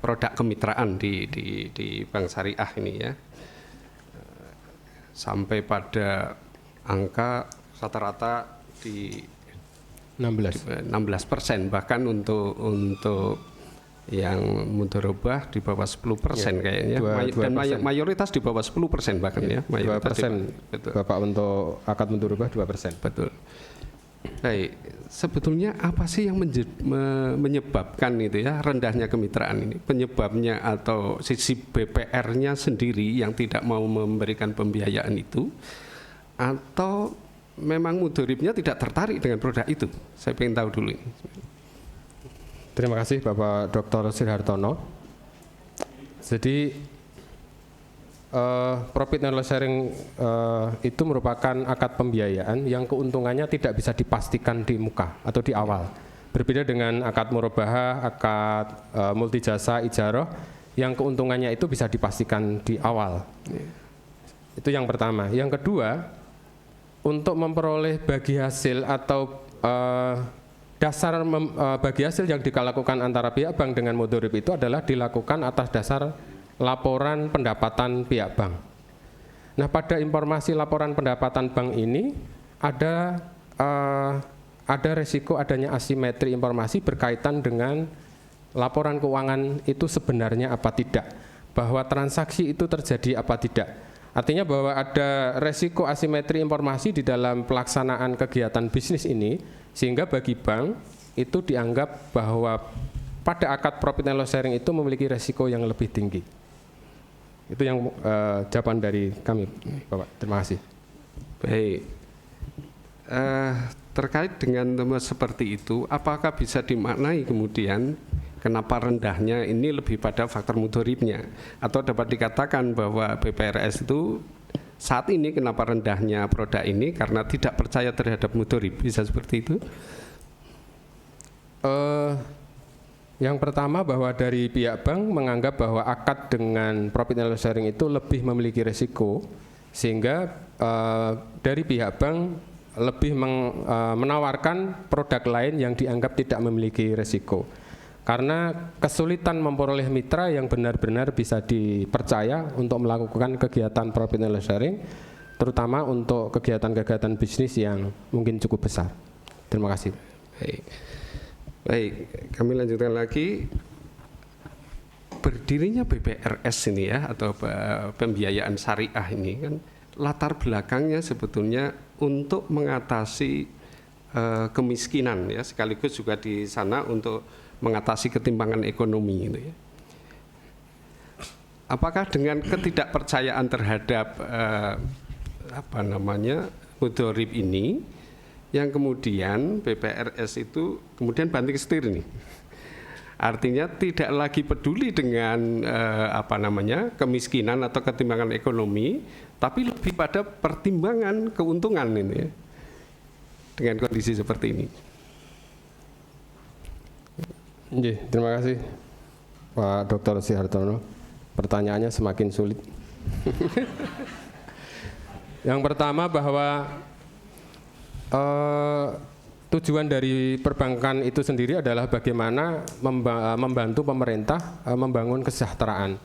produk kemitraan di Bank Syariah ini ya. Sampai pada angka rata-rata di 16%, bahkan untuk yang mudharabah di bawah 10% kayaknya, dan mayoritas di bawah 10% bahkan ya, mayoritas 2%, betul. Bapak untuk akad mudharabah 2%. Betul. Baik, sebetulnya apa sih yang menyebabkan itu ya rendahnya kemitraan ini? Penyebabnya atau sisi BPR-nya sendiri yang tidak mau memberikan pembiayaan itu, atau memang mudharibnya tidak tertarik dengan produk itu? Saya ingin tahu dulu ini. Terima kasih Bapak Dr. Sri Hartono. Jadi profit and loss sharing itu merupakan akad pembiayaan yang keuntungannya tidak bisa dipastikan di muka atau di awal. Berbeda dengan akad murabahah, akad multijasa, ijarah yang keuntungannya itu bisa dipastikan di awal. Itu yang pertama. Yang kedua, untuk memperoleh bagi hasil atau dasar bagi hasil yang dilakukan antara pihak bank dengan mudharib itu adalah dilakukan atas dasar laporan pendapatan pihak bank. Nah, pada informasi laporan pendapatan bank ini ada resiko adanya asimetri informasi berkaitan dengan laporan keuangan itu sebenarnya apa tidak, bahwa transaksi itu terjadi apa tidak. Artinya bahwa ada resiko asimetri informasi di dalam pelaksanaan kegiatan bisnis ini, sehingga bagi bank itu dianggap bahwa pada akad profit and loss sharing itu memiliki resiko yang lebih tinggi. Itu yang jawaban dari kami, Bapak. Terima kasih. Baik. Terkait dengan tema seperti itu, apakah bisa dimaknai kemudian kenapa rendahnya ini lebih pada faktor mudharibnya, atau dapat dikatakan bahwa BPRS itu saat ini kenapa rendahnya produk ini karena tidak percaya terhadap mudharib, bisa seperti itu? Yang pertama bahwa dari pihak bank menganggap bahwa akad dengan profit and loss sharing itu lebih memiliki resiko, sehingga dari pihak bank lebih menawarkan produk lain yang dianggap tidak memiliki resiko. Karena kesulitan memperoleh mitra yang benar-benar bisa dipercaya untuk melakukan kegiatan profit and loss sharing, terutama untuk kegiatan-kegiatan bisnis yang mungkin cukup besar. Terima kasih. Baik, kami lanjutkan lagi. Berdirinya BPRS ini ya, atau pembiayaan syariah ini kan latar belakangnya sebetulnya untuk mengatasi kemiskinan ya, sekaligus juga di sana untuk mengatasi ketimpangan ekonomi itu ya. Apakah dengan ketidakpercayaan terhadap mudharib ini yang kemudian BPRS itu kemudian banting setir nih? Artinya tidak lagi peduli dengan kemiskinan atau ketimpangan ekonomi, tapi lebih pada pertimbangan keuntungan ini ya, dengan kondisi seperti ini. Terima kasih Pak Dr. Sri Hartono. Pertanyaannya semakin sulit. Yang pertama bahwa tujuan dari perbankan itu sendiri adalah bagaimana membantu pemerintah membangun kesejahteraan,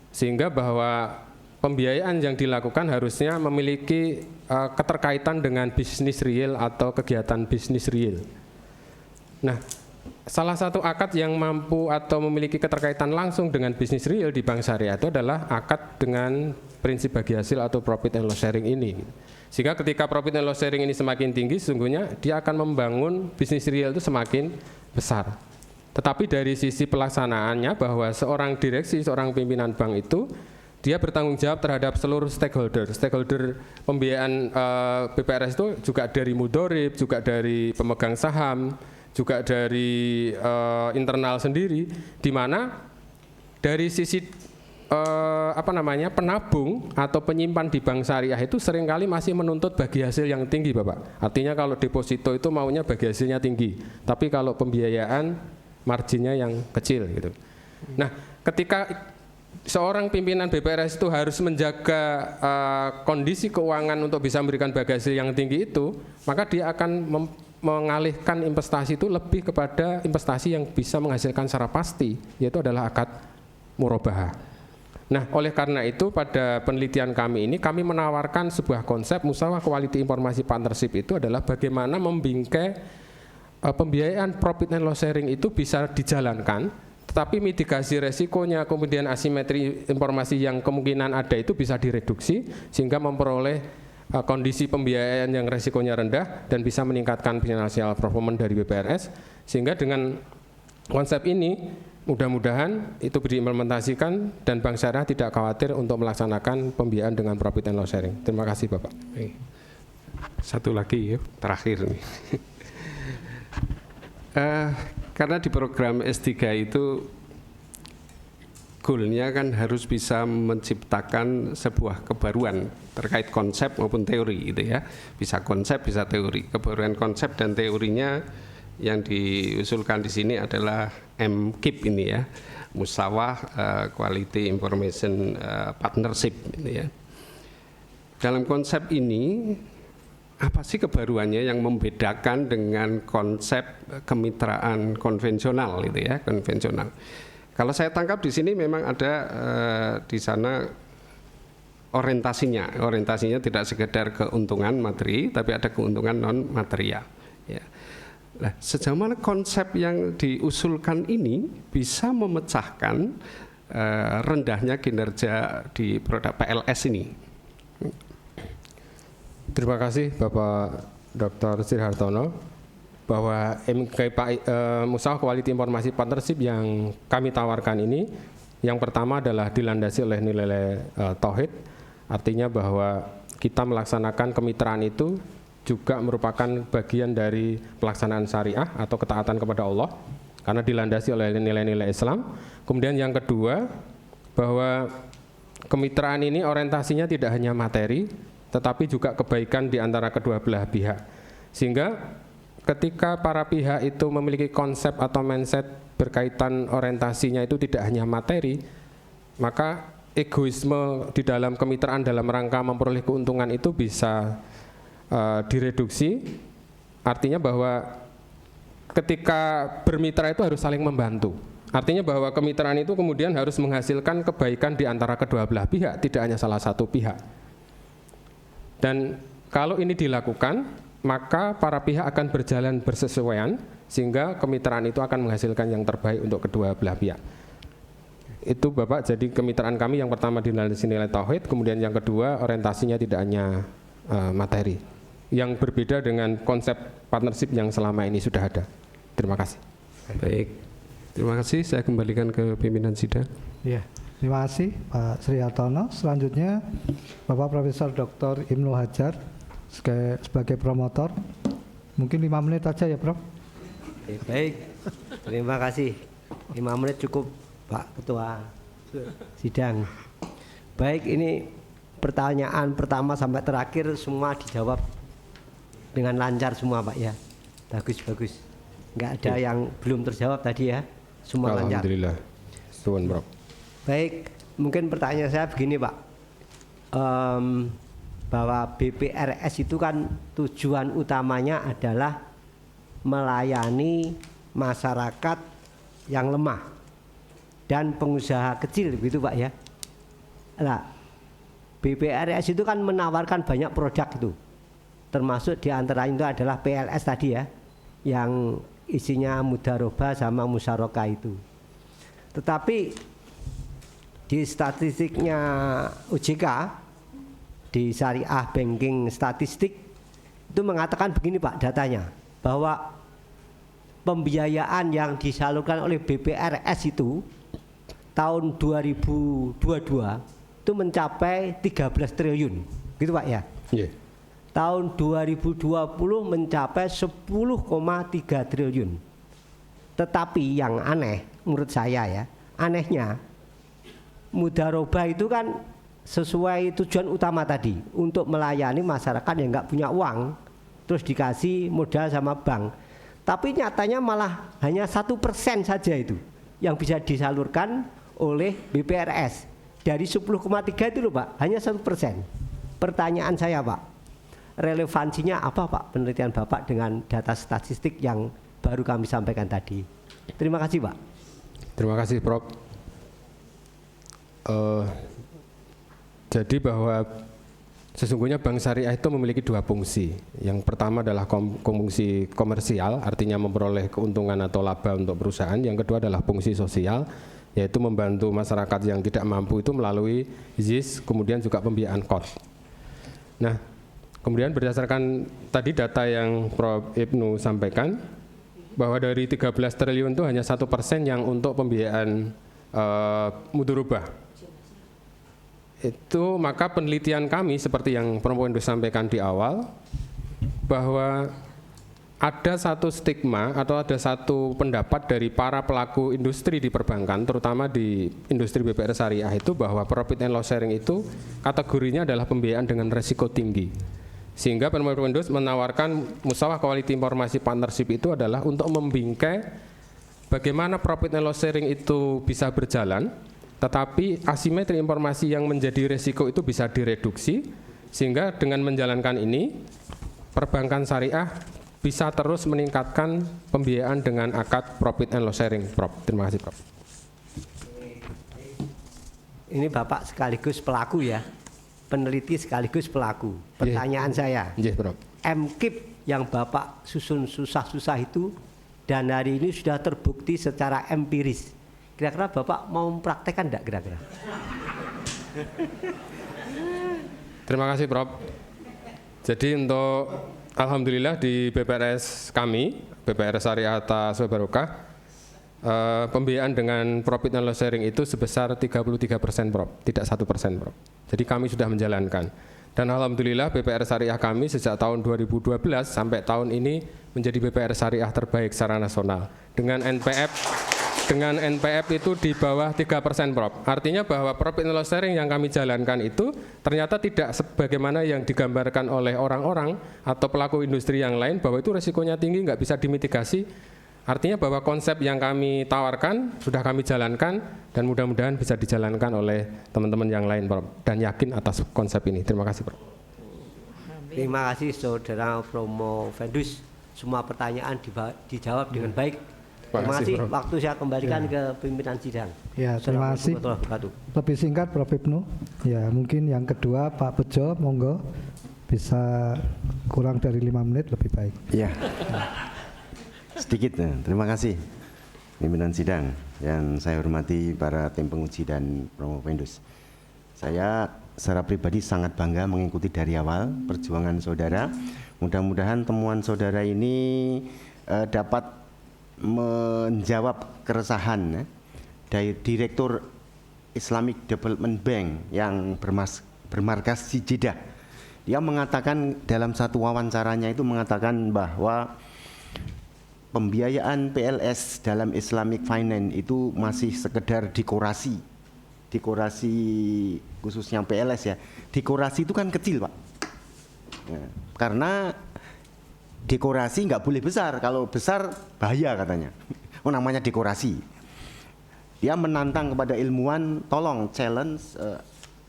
sehingga bahwa pembiayaan yang dilakukan harusnya memiliki keterkaitan dengan bisnis real atau kegiatan bisnis real. Nah, salah satu akad yang mampu atau memiliki keterkaitan langsung dengan bisnis real di bank syariah itu adalah akad dengan prinsip bagi hasil atau profit and loss sharing ini. Sehingga ketika profit and loss sharing ini semakin tinggi, sesungguhnya dia akan membangun bisnis real itu semakin besar. Tetapi dari sisi pelaksanaannya bahwa seorang direksi, seorang pimpinan bank itu dia bertanggung jawab terhadap seluruh stakeholder. Stakeholder pembiayaan BPRS itu juga dari mudorib, juga dari pemegang saham, juga dari internal sendiri, di mana dari sisi penabung atau penyimpan di bank syariah itu seringkali masih menuntut bagi hasil yang tinggi, Bapak. Artinya kalau deposito itu maunya bagi hasilnya tinggi, tapi kalau pembiayaan marginnya yang kecil gitu. Nah, ketika seorang pimpinan BPRS itu harus menjaga kondisi keuangan untuk bisa memberikan bagi hasil yang tinggi itu, maka dia akan mengalihkan investasi itu lebih kepada investasi yang bisa menghasilkan secara pasti, yaitu adalah akad murabahah. Nah, oleh karena itu pada penelitian kami ini kami menawarkan sebuah konsep musyawarah quality informasi partnership itu adalah bagaimana membingkai pembiayaan profit and loss sharing itu bisa dijalankan, tetapi mitigasi resikonya, kemudian asimetri informasi yang kemungkinan ada itu bisa direduksi sehingga memperoleh kondisi pembiayaan yang resikonya rendah dan bisa meningkatkan financial performance dari BPRS. Sehingga dengan konsep ini mudah-mudahan itu diimplementasikan dan bank syariah tidak khawatir untuk melaksanakan pembiayaan dengan profit and loss sharing. Terima kasih Bapak. Satu lagi ya, terakhir nih. Karena di program S3 itu goalnya kan harus bisa menciptakan sebuah kebaruan terkait konsep maupun teori gitu ya. Bisa konsep, bisa teori. Kebaruan konsep dan teorinya yang diusulkan di sini adalah MKIP ini ya, Musyawarah Quality Information Partnership ini ya. Dalam konsep ini apa sih kebaruannya yang membedakan dengan konsep kemitraan konvensional itu ya, konvensional. Kalau saya tangkap di sini memang ada di sana orientasinya tidak sekedar keuntungan materi, tapi ada keuntungan non material. Ya. Nah, sejauh mana konsep yang diusulkan ini bisa memecahkan rendahnya kinerja di produk PLS ini? Terima kasih Bapak Dr. Sri Hartono, bahwa Musyawarah Quality Informasi Partnership yang kami tawarkan ini, yang pertama adalah dilandasi oleh nilai tauhid, artinya bahwa kita melaksanakan kemitraan itu juga merupakan bagian dari pelaksanaan syariah atau ketaatan kepada Allah, karena dilandasi oleh nilai-nilai Islam. Kemudian yang kedua, bahwa kemitraan ini orientasinya tidak hanya materi, tetapi juga kebaikan di antara kedua belah pihak. Sehingga ketika para pihak itu memiliki konsep atau mindset berkaitan orientasinya itu tidak hanya materi, maka egoisme di dalam kemitraan dalam rangka memperoleh keuntungan itu bisa direduksi. Artinya bahwa ketika bermitra itu harus saling membantu. Artinya bahwa kemitraan itu kemudian harus menghasilkan kebaikan di antara kedua belah pihak, tidak hanya salah satu pihak. Dan kalau ini dilakukan, maka para pihak akan berjalan bersesuaian sehingga kemitraan itu akan menghasilkan yang terbaik untuk kedua belah pihak. Itu Bapak, jadi kemitraan kami yang pertama dilandasi nilai tauhid, kemudian yang kedua orientasinya tidak hanya materi, yang berbeda dengan konsep partnership yang selama ini sudah ada. Terima kasih. Baik, terima kasih. Saya kembalikan ke pimpinan sidang. Ya, terima kasih Pak Sri Hartono. Selanjutnya Bapak Profesor Dr. Ibnu Hajar sebagai promotor. Mungkin 5 menit aja ya Prof. Baik, terima kasih. 5 menit cukup Pak Ketua Sidang. Baik, ini pertanyaan pertama sampai terakhir semua dijawab dengan lancar semua Pak ya. Bagus. Enggak ada yang belum terjawab tadi ya. Semua lancar. Alhamdulillah. Suwun, Bro. Baik, mungkin pertanyaan saya begini Pak. Bahwa BPRS itu kan tujuan utamanya adalah melayani masyarakat yang lemah dan pengusaha kecil gitu Pak ya. Nah, BPRS itu kan menawarkan banyak produk itu, termasuk diantaranya itu adalah PLS tadi ya, yang isinya mudharabah sama musyarakah itu. Tetapi di statistiknya OJK, di Syariah Banking Statistik itu mengatakan begini Pak datanya, bahwa pembiayaan yang disalurkan oleh BPRS itu tahun 2022 itu mencapai 13 triliun, gitu Pak ya? Yeah. Tahun 2020 mencapai 10,3 triliun. Tetapi yang aneh menurut saya ya, anehnya mudharabah itu kan sesuai tujuan utama tadi, untuk melayani masyarakat yang nggak punya uang, terus dikasih modal sama bank. Tapi nyatanya malah hanya 1% saja itu yang bisa disalurkan oleh BPRS dari 10,3 itu loh Pak, hanya 1%. Pertanyaan saya Pak, relevansinya apa Pak penelitian Bapak dengan data statistik yang baru kami sampaikan tadi? Terima kasih Pak. Terima kasih Prof. Jadi bahwa sesungguhnya bank syariah itu memiliki dua fungsi. Yang pertama adalah fungsi komersial, artinya memperoleh keuntungan atau laba untuk perusahaan. Yang kedua adalah fungsi sosial, yaitu membantu masyarakat yang tidak mampu itu melalui ZIS, kemudian juga pembiayaan KOR. Nah, kemudian berdasarkan tadi data yang Prof. Ibnu sampaikan, bahwa dari 13 triliun itu hanya 1% yang untuk pembiayaan mudharabah. Itu maka penelitian kami seperti yang Prof. Windu sampaikan di awal, bahwa ada satu stigma atau ada satu pendapat dari para pelaku industri di perbankan, terutama di industri BPR syariah itu, bahwa profit and loss sharing itu kategorinya adalah pembiayaan dengan resiko tinggi. Sehingga Prof. Windu menawarkan musyawarah quality informasi partnership itu adalah untuk membingkai bagaimana profit and loss sharing itu bisa berjalan, tetapi asimetri informasi yang menjadi resiko itu bisa direduksi, sehingga dengan menjalankan ini perbankan syariah bisa terus meningkatkan pembiayaan dengan akad profit and loss sharing. Prof. Terima kasih Prof. Ini Bapak sekaligus pelaku ya, peneliti sekaligus pelaku. Pertanyaan saya, Prof. MKIP yang Bapak susun susah-susah itu dan hari ini sudah terbukti secara empiris, kira-kira Bapak mau mempraktekkan enggak kira-kira? Terima kasih Prof. Jadi untuk alhamdulillah di BPRS kami, BPRS Syariah Hatta Barokah, pembiayaan dengan profit and loss sharing itu sebesar 33% Prof, tidak 1% Prof. Jadi kami sudah menjalankan. Dan alhamdulillah BPR Syariah kami sejak tahun 2012 sampai tahun ini menjadi BPR Syariah terbaik secara nasional. Dengan NPF itu di bawah 3% Prof. Artinya bahwa profit and loss sharing yang kami jalankan itu ternyata tidak sebagaimana yang digambarkan oleh orang-orang atau pelaku industri yang lain, bahwa itu resikonya tinggi, nggak bisa dimitigasi. Artinya bahwa konsep yang kami tawarkan sudah kami jalankan dan mudah-mudahan bisa dijalankan oleh teman-teman yang lain Prof. Dan yakin atas konsep ini. Terima kasih Prof. Terima kasih Saudara Promo Vendus. Semua pertanyaan dijawab dengan baik. Terima kasih. Waktu saya kembalikan ke pimpinan sidang. Ya, terima kasih. Lebih singkat Prof. Ibnu. Ya, mungkin yang kedua Pak Bejo, monggo bisa kurang dari 5 menit lebih baik. Ya. Sedikit. Terima kasih pimpinan sidang yang saya hormati, para tim penguji dan Promo Vendus. Saya secara pribadi sangat bangga mengikuti dari awal perjuangan saudara. Mudah-mudahan temuan saudara ini dapat menjawab keresahan dari Direktur Islamic Development Bank yang bermarkas di Jeddah. Dia mengatakan dalam satu wawancaranya itu mengatakan bahwa pembiayaan PLS dalam Islamic Finance itu masih sekedar dekorasi khususnya PLS ya. Dekorasi itu kan kecil Pak, ya, karena dekorasi nggak boleh besar, kalau besar bahaya katanya. Namanya dekorasi. Dia menantang kepada ilmuwan, tolong challenge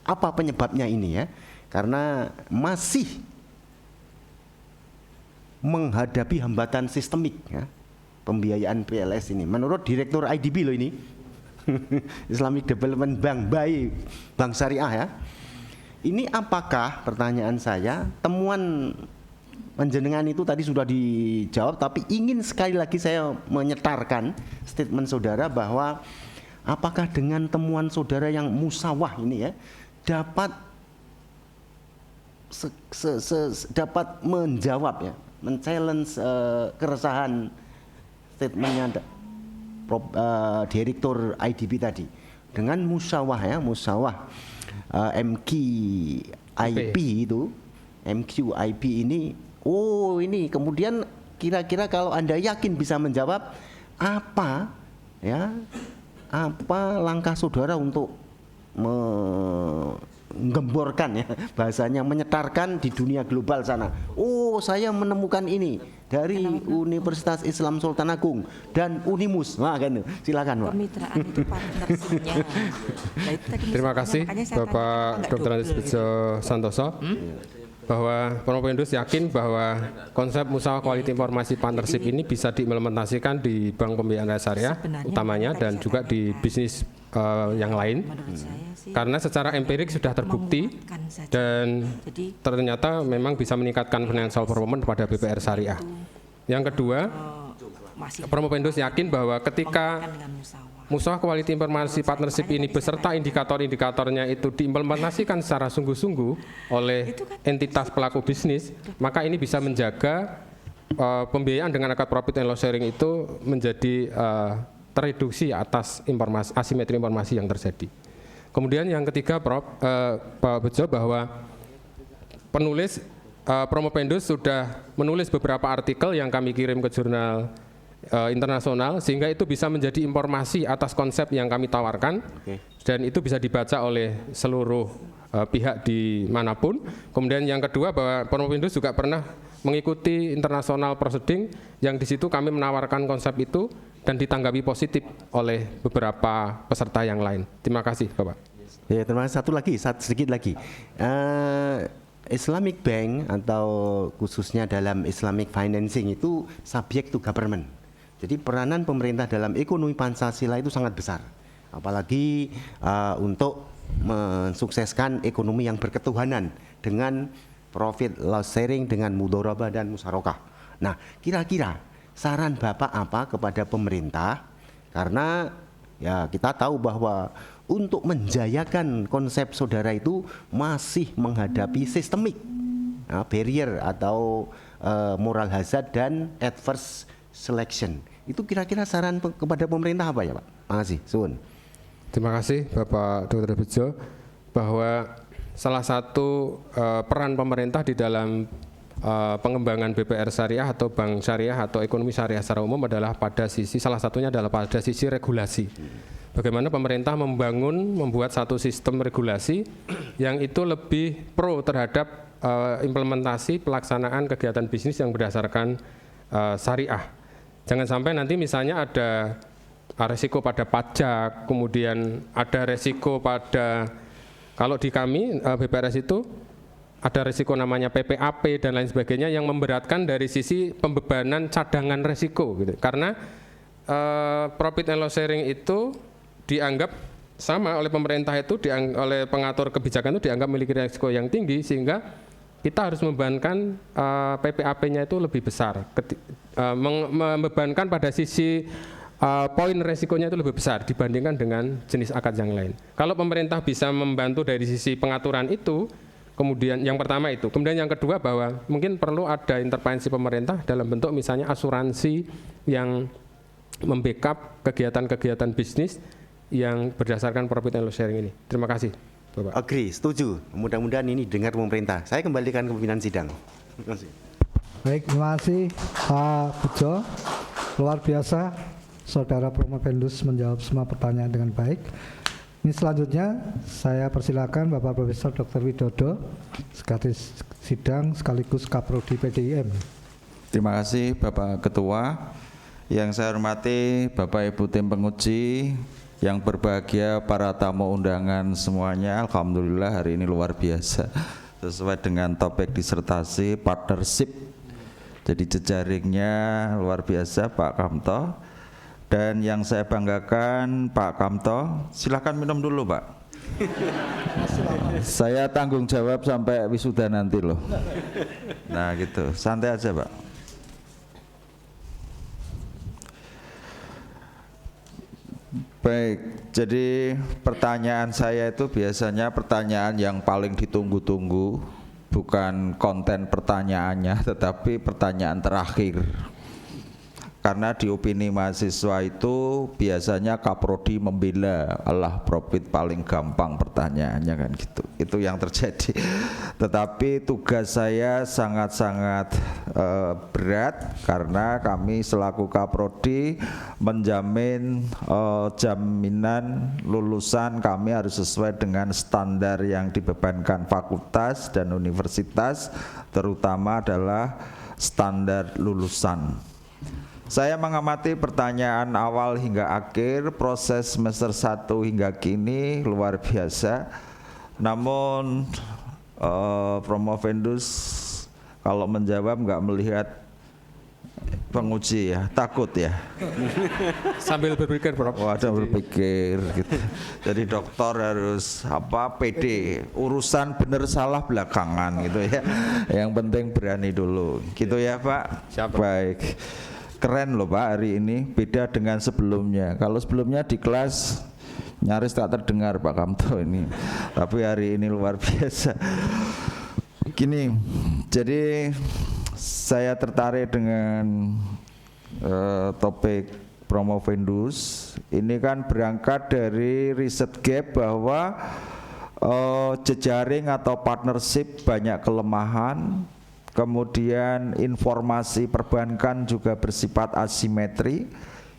apa penyebabnya ini ya, karena masih menghadapi hambatan sistemik ya, pembiayaan PLS ini. Menurut Direktur IDB loh ini, Islamic Development Bank, Bank Syariah ya. Ini apakah, pertanyaan saya, temuan Panjenengan itu tadi sudah dijawab, tapi ingin sekali lagi saya menyetarkan statement saudara bahwa apakah dengan temuan saudara yang musawah ini ya dapat dapat menjawab ya, men-challenge keresahan statementnya Direktur IDB tadi dengan musawah ya, musawah MQIP itu, MQIP ini. Oh ini kemudian kira-kira kalau Anda yakin bisa menjawab apa ya, apa langkah saudara untuk menggemborkan ya, bahasanya menyetarkan di dunia global sana. Oh saya menemukan ini dari Universitas Islam Sultan Agung dan Unimus. Wah kan, silakan Pak. Kemitraan itu partnershipnya. Terima kasih Bapak Dr. Andes Bejo Santoso. Bahwa Promopendus yakin bahwa konsep musyawarah quality informasi partnership ini bisa diimplementasikan di Bank Pembiayaan Rakyat Syariah utamanya dan juga di bisnis yang lain, karena secara empirik sudah terbukti dan ternyata memang bisa meningkatkan financial performance pada BPR Syariah. Yang kedua, Promopendus yakin bahwa ketika musyawarah quality informasi partnership ini beserta indikator-indikatornya itu diimplementasikan secara sungguh-sungguh oleh entitas pelaku bisnis, maka ini bisa menjaga pembiayaan dengan akad profit and loss sharing itu menjadi tereduksi atas informasi, asimetri informasi yang terjadi. Kemudian yang ketiga, Pak Bejo, bahwa penulis Promopendus sudah menulis beberapa artikel yang kami kirim ke jurnal internasional, sehingga itu bisa menjadi informasi atas konsep yang kami tawarkan, dan itu bisa dibaca oleh seluruh pihak di manapun. Kemudian yang kedua, bahwa Promopendus juga pernah mengikuti international proceeding yang di situ kami menawarkan konsep itu dan ditanggapi positif oleh beberapa peserta yang lain. Terima kasih Bapak. Ya, terima kasih. Sedikit lagi. Islamic Bank atau khususnya dalam Islamic Financing itu subject to government. Jadi peranan pemerintah dalam ekonomi Pancasila itu sangat besar, apalagi untuk mensukseskan ekonomi yang berketuhanan dengan profit loss sharing, dengan mudharabah dan musyarakah. Nah, kira-kira saran Bapak apa kepada pemerintah? Karena ya kita tahu bahwa untuk menjayakan konsep saudara itu masih menghadapi sistemik barrier atau moral hazard dan adverse selection. Itu kira-kira saran kepada pemerintah apa ya Pak? Makasih, suwun. Terima kasih Bapak Dr. Bejo, bahwa salah satu peran pemerintah di dalam pengembangan BPR Syariah atau Bank Syariah atau ekonomi syariah secara umum adalah pada sisi, salah satunya adalah pada sisi regulasi. Bagaimana pemerintah membuat satu sistem regulasi yang itu lebih pro terhadap implementasi pelaksanaan kegiatan bisnis yang berdasarkan syariah. Jangan sampai nanti misalnya ada resiko pada pajak, kemudian ada resiko pada, kalau di kami BPRS itu ada resiko namanya PPAP dan lain sebagainya yang memberatkan dari sisi pembebanan cadangan resiko gitu. Karena profit and loss sharing itu dianggap sama oleh pemerintah, itu oleh pengatur kebijakan itu dianggap memiliki resiko yang tinggi, sehingga kita harus membebankan PPAP-nya itu lebih besar, membebankan pada sisi poin resikonya itu lebih besar dibandingkan dengan jenis akad yang lain. Kalau pemerintah bisa membantu dari sisi pengaturan itu, kemudian yang pertama itu, kemudian yang kedua bahwa mungkin perlu ada intervensi pemerintah dalam bentuk misalnya asuransi yang membackup kegiatan-kegiatan bisnis yang berdasarkan profit and loss sharing ini. Terima kasih Bapak. Agree, setuju. Mudah-mudahan ini dengar pemerintah. Saya kembalikan ke pimpinan sidang. Terima kasih. Baik, terima kasih Pak Bejo. Luar biasa, Saudara Promopendus menjawab semua pertanyaan dengan baik. Ini selanjutnya saya persilakan Bapak Profesor Dr. Widodo, Sekretaris Sidang sekaligus Kaprodi PDIM. Terima kasih Bapak Ketua. Yang saya hormati Bapak Ibu tim penguji, yang berbahagia para tamu undangan semuanya. Alhamdulillah hari ini luar biasa sesuai dengan topik disertasi partnership. Jadi jejaringnya luar biasa Pak Kamto. Dan yang saya banggakan Pak Kamto, silakan minum dulu Pak. Saya tanggung jawab sampai wisuda nanti loh. Nah gitu, santai aja Pak. Baik, jadi pertanyaan saya itu biasanya pertanyaan yang paling ditunggu-tunggu, bukan konten pertanyaannya, tetapi pertanyaan terakhir. Karena di opini mahasiswa itu biasanya Kaprodi membela, Allah profit paling gampang pertanyaannya kan gitu. Itu yang terjadi. Tetapi tugas saya sangat-sangat berat karena kami selaku Kaprodi menjamin jaminan lulusan kami harus sesuai dengan standar yang dibebankan fakultas dan universitas, terutama adalah standar lulusan. Saya mengamati pertanyaan awal hingga akhir, proses semester 1 hingga kini luar biasa. Namun Promovendus kalau menjawab nggak melihat penguji ya, takut ya. Sambil berpikir, Prof. Oh, ada berpikir gitu. Jadi dokter harus PD, urusan bener salah belakangan gitu ya. Yang penting berani dulu. Gitu ya, Pak. Siap, baik. Keren loh Pak hari ini, beda dengan sebelumnya. Kalau sebelumnya di kelas nyaris tak terdengar Pak Kamto ini, tapi hari ini luar biasa. Gini, jadi saya tertarik dengan topik Promovendus. Ini kan berangkat dari riset gap bahwa jejaring atau partnership banyak kelemahan. Kemudian informasi perbankan juga bersifat asimetri,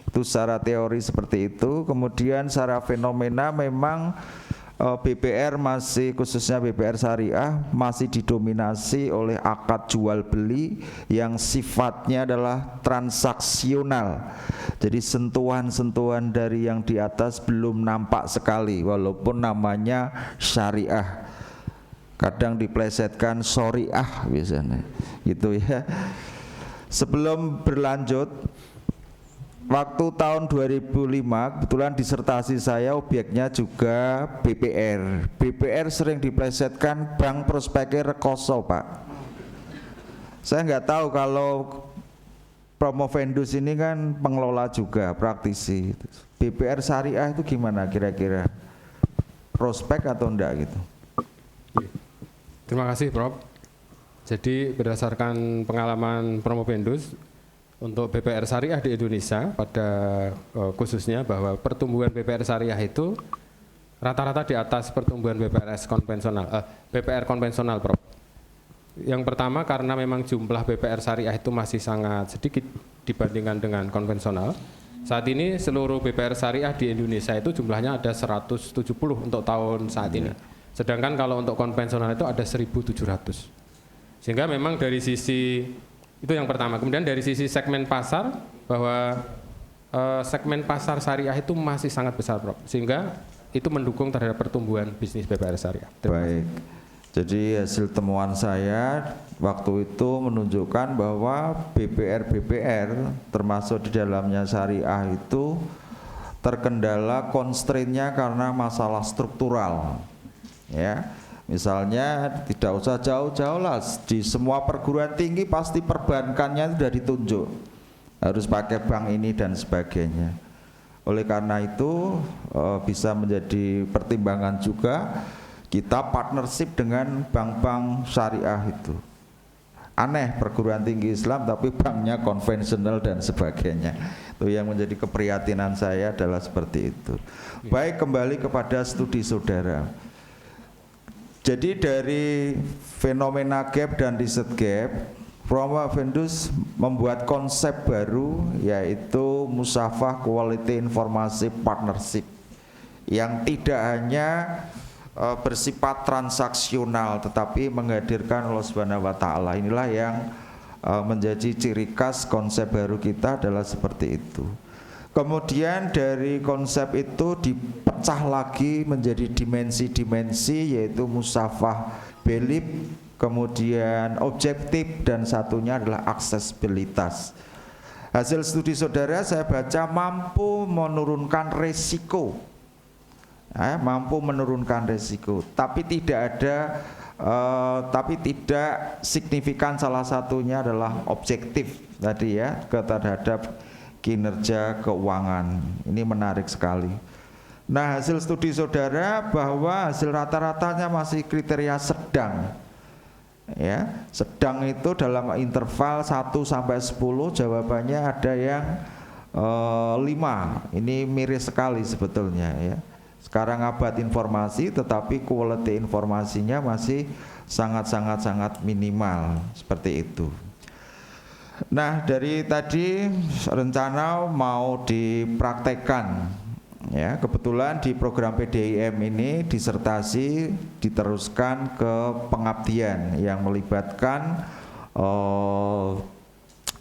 itu secara teori seperti itu. Kemudian secara fenomena memang BPR masih, khususnya BPR syariah masih didominasi oleh akad jual beli yang sifatnya adalah transaksional. Jadi sentuhan-sentuhan dari yang di atas belum nampak sekali walaupun namanya syariah. Kadang diplesetkan syariah biasanya gitu ya. Sebelum berlanjut, waktu tahun 2005 kebetulan disertasi saya objeknya juga BPR. BPR sering diplesetkan bank prospeknya rekoso Pak. Saya nggak tahu kalau Promovendus ini kan pengelola juga, praktisi. BPR syariah itu gimana kira-kira? Prospek atau enggak gitu? Terima kasih Prof. Jadi berdasarkan pengalaman Promovendus untuk BPR syariah di Indonesia pada khususnya bahwa pertumbuhan BPR syariah itu rata-rata di atas pertumbuhan BPR konvensional Prof. Yang pertama karena memang jumlah BPR syariah itu masih sangat sedikit dibandingkan dengan konvensional. Saat ini seluruh BPR syariah di Indonesia itu jumlahnya ada 170 untuk tahun saat ini. Sedangkan kalau untuk konvensional itu ada 1.700. Sehingga memang dari sisi, itu yang pertama. Kemudian dari sisi segmen pasar, bahwa segmen pasar syariah itu masih sangat besar Prof. Sehingga itu mendukung terhadap pertumbuhan bisnis BPR syariah. Baik, jadi hasil temuan saya waktu itu menunjukkan bahwa BPR termasuk di dalamnya syariah itu terkendala constraint-nya karena masalah struktural. Ya, misalnya tidak usah jauh-jauh lah, di semua perguruan tinggi pasti perbankannya sudah ditunjuk harus pakai bank ini dan sebagainya. Oleh karena itu bisa menjadi pertimbangan juga kita partnership dengan bank-bank syariah itu. Aneh perguruan tinggi Islam tapi banknya konvensional dan sebagainya. Itu yang menjadi keprihatinan saya adalah seperti itu. Baik, kembali kepada studi saudara. Jadi dari fenomena gap dan riset gap, Promovendus membuat konsep baru yaitu Musafah Quality Informasi Partnership yang tidak hanya bersifat transaksional tetapi menghadirkan Allah Subhanahu wa taala. Inilah yang menjadi ciri khas konsep baru kita adalah seperti itu. Kemudian dari konsep itu dipecah lagi menjadi dimensi-dimensi yaitu musafah belief, kemudian objektif, dan satunya adalah aksesibilitas. Hasil studi saudara saya baca mampu menurunkan resiko. mampu menurunkan resiko, tapi tidak signifikan. Salah satunya adalah objektif tadi ya, terhadap kinerja keuangan. Ini menarik sekali. Nah, hasil studi saudara bahwa hasil rata-ratanya masih kriteria sedang. Ya, sedang itu dalam interval 1 sampai 10, jawabannya ada yang 5. Ini miris sekali sebetulnya ya. Sekarang abad informasi, tetapi quality informasinya masih sangat minimal, seperti itu. Nah, dari tadi rencana mau dipraktekkan ya. Kebetulan di program PDIM ini disertasi diteruskan ke pengabdian yang melibatkan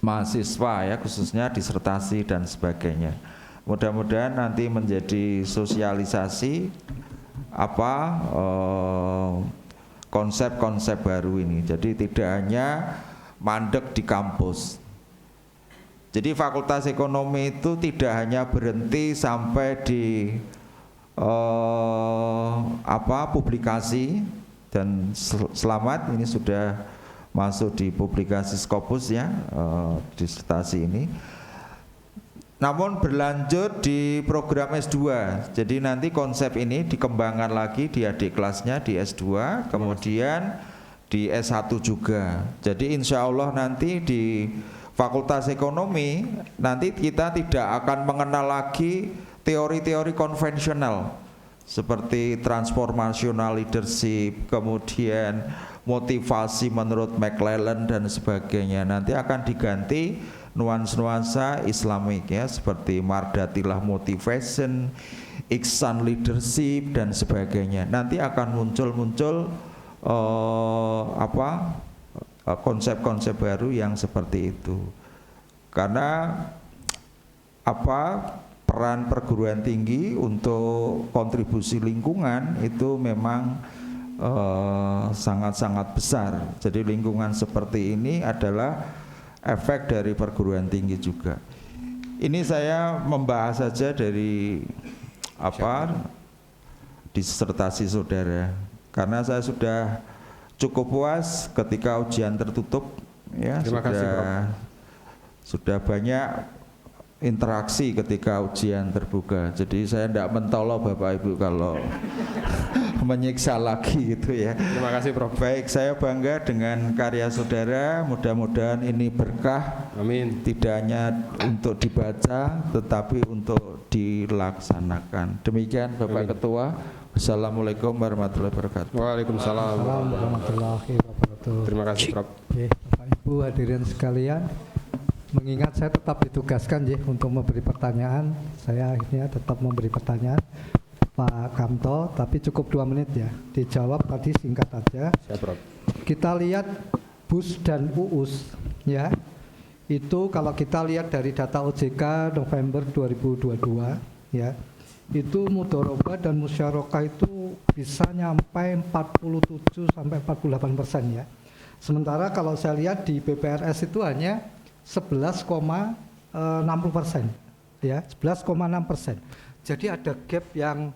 mahasiswa ya, khususnya disertasi dan sebagainya. Mudah-mudahan nanti menjadi sosialisasi konsep-konsep baru ini. Jadi tidak hanya mandek di kampus. Jadi Fakultas Ekonomi itu tidak hanya berhenti sampai di publikasi, dan selamat ini sudah masuk di publikasi Scopus ya, disertasi ini. Namun berlanjut di program S2. Jadi nanti konsep ini dikembangkan lagi di adik kelasnya di S2, kemudian di S1 juga. Jadi insya Allah nanti di Fakultas Ekonomi nanti kita tidak akan mengenal lagi teori-teori konvensional seperti transformational leadership, kemudian motivasi menurut McClellan dan sebagainya. Nanti akan diganti nuansa Islamik ya, seperti Mardatilah motivation, Ihsan leadership dan sebagainya. Nanti akan muncul konsep-konsep baru yang seperti itu. Karena peran perguruan tinggi untuk kontribusi lingkungan itu memang sangat-sangat besar. Jadi lingkungan seperti ini adalah efek dari perguruan tinggi juga. Ini saya membahas saja dari disertasi saudara, karena saya sudah cukup puas ketika ujian tertutup ya. Terima kasih, Prof. Sudah banyak interaksi ketika ujian terbuka. Jadi saya tidak mentolok Bapak Ibu kalau menyiksa lagi gitu ya. Terima kasih, Prof. Baik, saya bangga dengan karya saudara. Mudah-mudahan ini berkah. Amin. Tidak hanya untuk dibaca, tetapi untuk dilaksanakan. Demikian Bapak Amin. Ketua. Wassalamualaikum warahmatullahi wabarakatuh. Waalaikumsalam warahmatullahi wabarakatuh. Terima kasih, Prof. Oke, Bapak Ibu hadirin sekalian, mengingat saya tetap ditugaskan untuk memberi pertanyaan, saya akhirnya tetap memberi pertanyaan Pak Kamto, tapi cukup 2 menit ya. Dijawab tadi singkat aja. Siap, Prof. Kita lihat BUS dan UUS ya. Itu kalau kita lihat dari data OJK November 2022 ya, itu mudharabah dan musyarakah itu bisa nyampe 47 sampai 48% ya. Sementara kalau saya lihat di BPRS itu hanya 11,60% ya, 11,6%. Jadi ada gap yang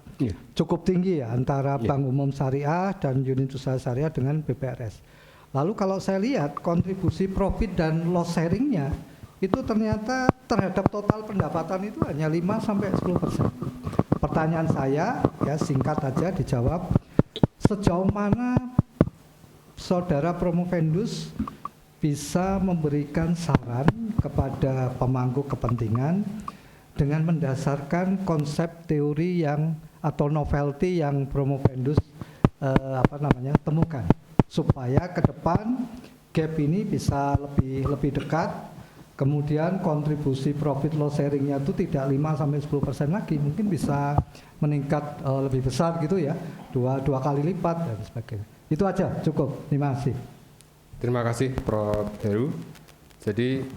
cukup tinggi ya antara Bank Umum Syariah dan unit usaha syariah dengan BPRS. Lalu kalau saya lihat kontribusi profit dan loss sharingnya itu ternyata terhadap total pendapatan itu hanya 5-10%. Pertanyaan saya ya singkat aja dijawab, sejauh mana Saudara Promovendus bisa memberikan saran kepada pemangku kepentingan dengan mendasarkan konsep teori yang atau novelty yang Promovendus temukan, supaya ke depan gap ini bisa lebih dekat, kemudian kontribusi profit loss sharingnya itu tidak 5-10% lagi, mungkin bisa meningkat lebih besar gitu ya, dua kali lipat dan sebagainya. Itu aja, cukup. Terima kasih. Terima kasih Prof. Heru. Jadi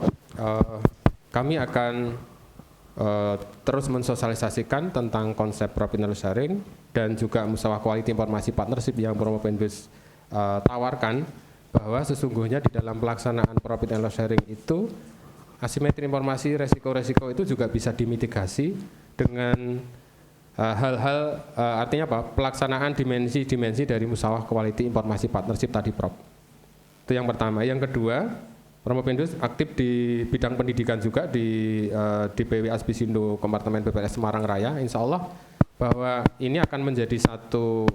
kami akan terus mensosialisasikan tentang konsep profit and loss sharing dan juga musyawarah quality informasi partnership yang Promovendus tawarkan, bahwa sesungguhnya di dalam pelaksanaan profit and loss sharing itu asimetri informasi resiko-resiko itu juga bisa dimitigasi dengan hal-hal artinya apa? Pelaksanaan dimensi-dimensi dari musyawarah quality informasi partnership tadi, Prof. Itu yang pertama. Yang kedua, Promopendus aktif di bidang pendidikan juga di DPW Aspisindo Kompartemen PPLS Semarang Raya. Insya Allah bahwa ini akan menjadi satu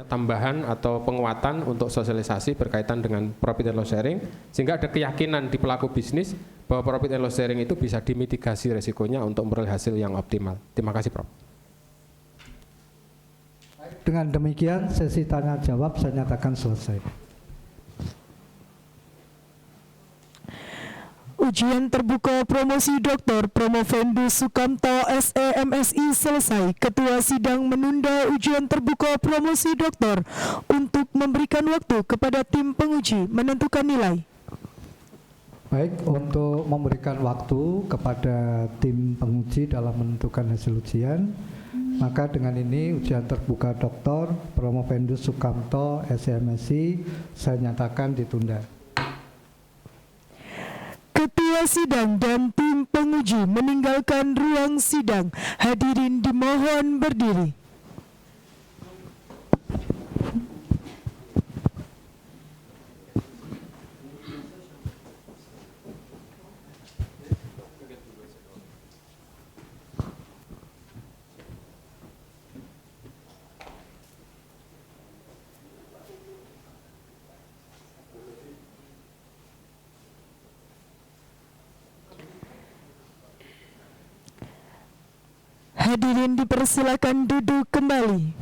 tambahan atau penguatan untuk sosialisasi berkaitan dengan profit and loss sharing, sehingga ada keyakinan di pelaku bisnis bahwa profit and loss sharing itu bisa dimitigasi resikonya untuk memperoleh hasil yang optimal. Terima kasih, Prof. Dengan demikian sesi tanya jawab saya nyatakan selesai. Ujian terbuka promosi Dr. Promovendus Sukamto SEMSI selesai. Ketua sidang menunda ujian terbuka promosi doktor untuk memberikan waktu kepada tim penguji menentukan nilai. Baik, untuk memberikan waktu kepada tim penguji dalam menentukan hasil ujian, maka dengan ini ujian terbuka Dr. Promovendus Sukamto SEMSI saya nyatakan ditunda. Ketua sidang dan tim penguji meninggalkan ruang sidang. Hadirin dimohon berdiri. Hadirin dipersilakan duduk kembali.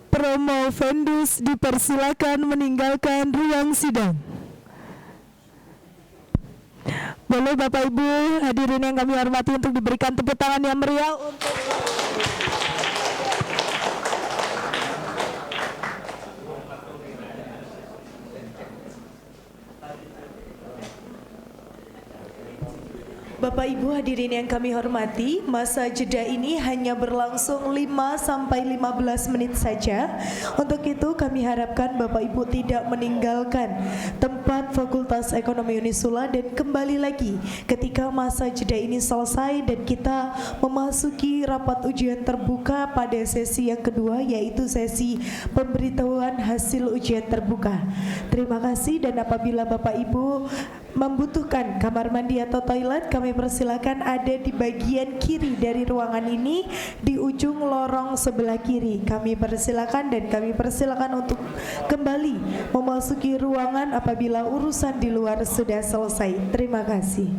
Promovendus dipersilakan meninggalkan ruang sidang. Boleh Bapak Ibu hadirin yang kami hormati untuk diberikan tepuk tangan yang meriah untuk Bapak Ibu hadirin yang kami hormati, masa jeda ini hanya berlangsung 5-15 menit saja. Untuk itu kami harapkan Bapak Ibu tidak meninggalkan tempat Fakultas Ekonomi Unisula dan kembali lagi ketika masa jeda ini selesai dan kita memasuki rapat ujian terbuka pada sesi yang kedua, yaitu sesi pemberitahuan hasil ujian terbuka. Terima kasih, dan apabila Bapak Ibu membutuhkan kamar mandi atau toilet, kami persilakan ada di bagian kiri dari ruangan ini, di ujung lorong sebelah kiri. Kami persilakan dan kami persilakan untuk kembali memasuki ruangan apabila urusan di luar sudah selesai. Terima kasih.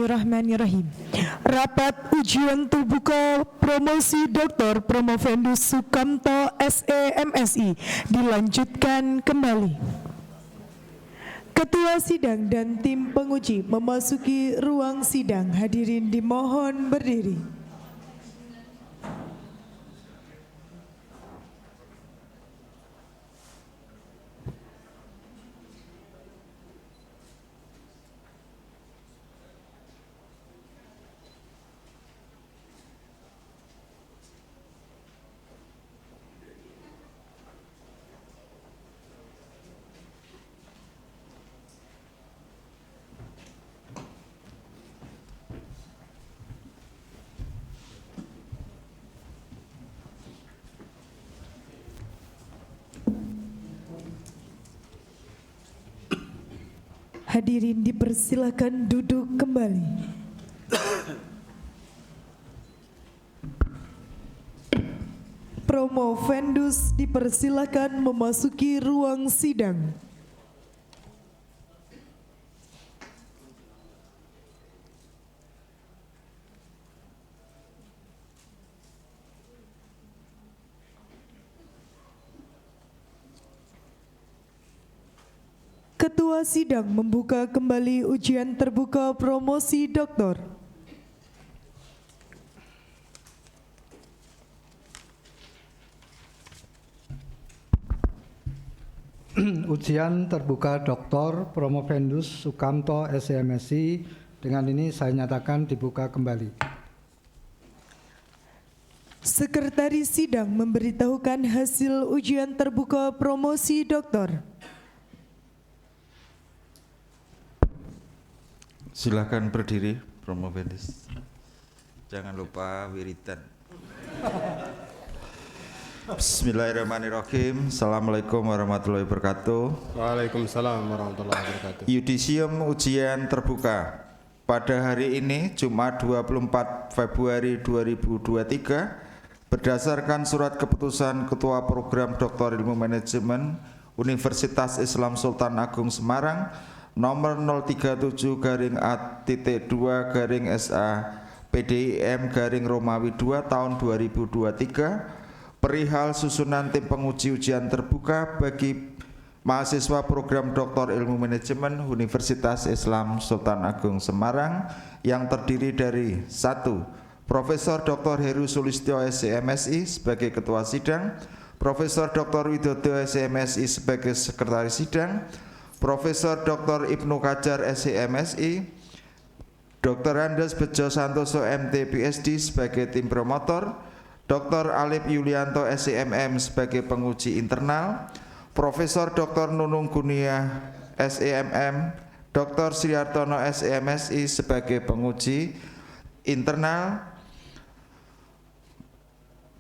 Bismillahirrahmanirrahim. Rapat ujian terbuka promosi Dr. Promovendus Sukamto SEMSI dilanjutkan kembali. Ketua sidang dan tim penguji memasuki ruang sidang. Hadirin dimohon berdiri. Hadirin dipersilakan duduk kembali. Promovendus dipersilakan memasuki ruang sidang. Ketua sidang membuka kembali ujian terbuka promosi doktor. Ujian terbuka Dr. Promovendus Sukamto SEMSI dengan ini saya nyatakan dibuka kembali. Sekretaris sidang memberitahukan hasil ujian terbuka promosi doktor. Silakan berdiri, Promovendus. Jangan lupa wiridan. Bismillahirrahmanirrahim. Assalamualaikum warahmatullahi wabarakatuh. Waalaikumsalam warahmatullahi wabarakatuh. Yudisium ujian terbuka pada hari ini Jumat 24 Februari 2023 berdasarkan surat keputusan Ketua Program Dr. Ilmu Manajemen Universitas Islam Sultan Agung Semarang nomor 037-A-2-SA PDIM Romawi 2 tahun 2023 perihal susunan tim penguji ujian terbuka bagi mahasiswa program Dr. Ilmu Manajemen Universitas Islam Sultan Agung Semarang yang terdiri dari 1. Profesor Dr. Heru Sulistyo SEMSI sebagai Ketua Sidang, Profesor Dr. Widodo SEMSI sebagai Sekretaris Sidang, Profesor Dr. Ibnu Kajar SEMSI, Dr. Andes Bejo Santoso MT PhD sebagai tim promotor, Dr. Alip Yulianto SEMM sebagai penguji internal, Profesor Dr. Nunung Gunia SEMM, Dr. Sriartono SEMSI sebagai penguji internal,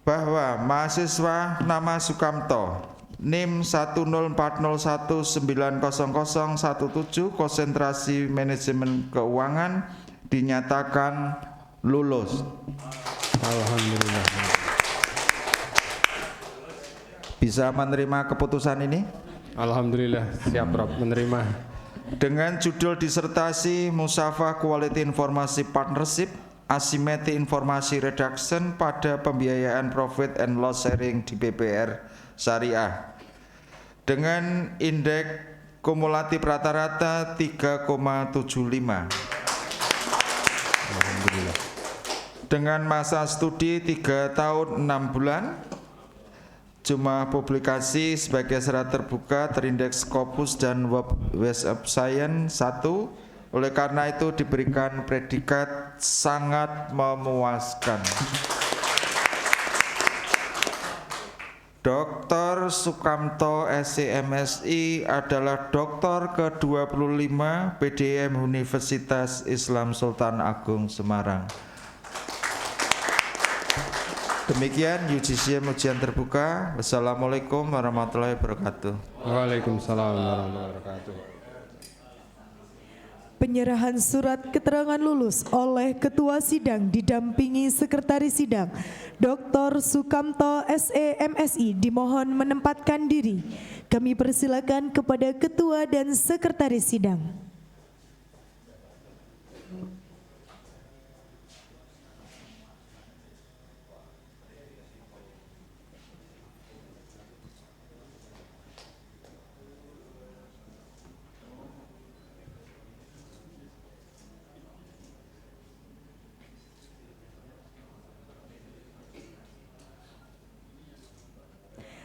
bahwa mahasiswa nama Sukamto NIM 10401900017 konsentrasi manajemen keuangan dinyatakan lulus. Alhamdulillah. Bisa menerima keputusan ini? Alhamdulillah, siap Prof menerima. Dengan judul disertasi Musafah Quality Informasi Partnership Asimetri Informasi Reduction pada Pembiayaan Profit and Loss Sharing di BPR Syariah dengan indeks kumulatif rata-rata 3,75. Alhamdulillah. Dengan masa studi 3 tahun 6 bulan, jumlah publikasi sebagai secara terbuka terindeks Scopus dan Web of Science 1. Oleh karena itu diberikan predikat sangat memuaskan. Dr. Sukamto SEMSI adalah doktor ke-25 PDIM Universitas Islam Sultan Agung Semarang. Demikian yudisium ujian terbuka. Wassalamualaikum warahmatullahi wabarakatuh. Waalaikumsalam warahmatullahi wabarakatuh. Penyerahan surat keterangan lulus oleh Ketua Sidang didampingi Sekretaris Sidang Dr. Sukamto SEMSI dimohon menempatkan diri. Kami persilakan kepada Ketua dan Sekretaris Sidang.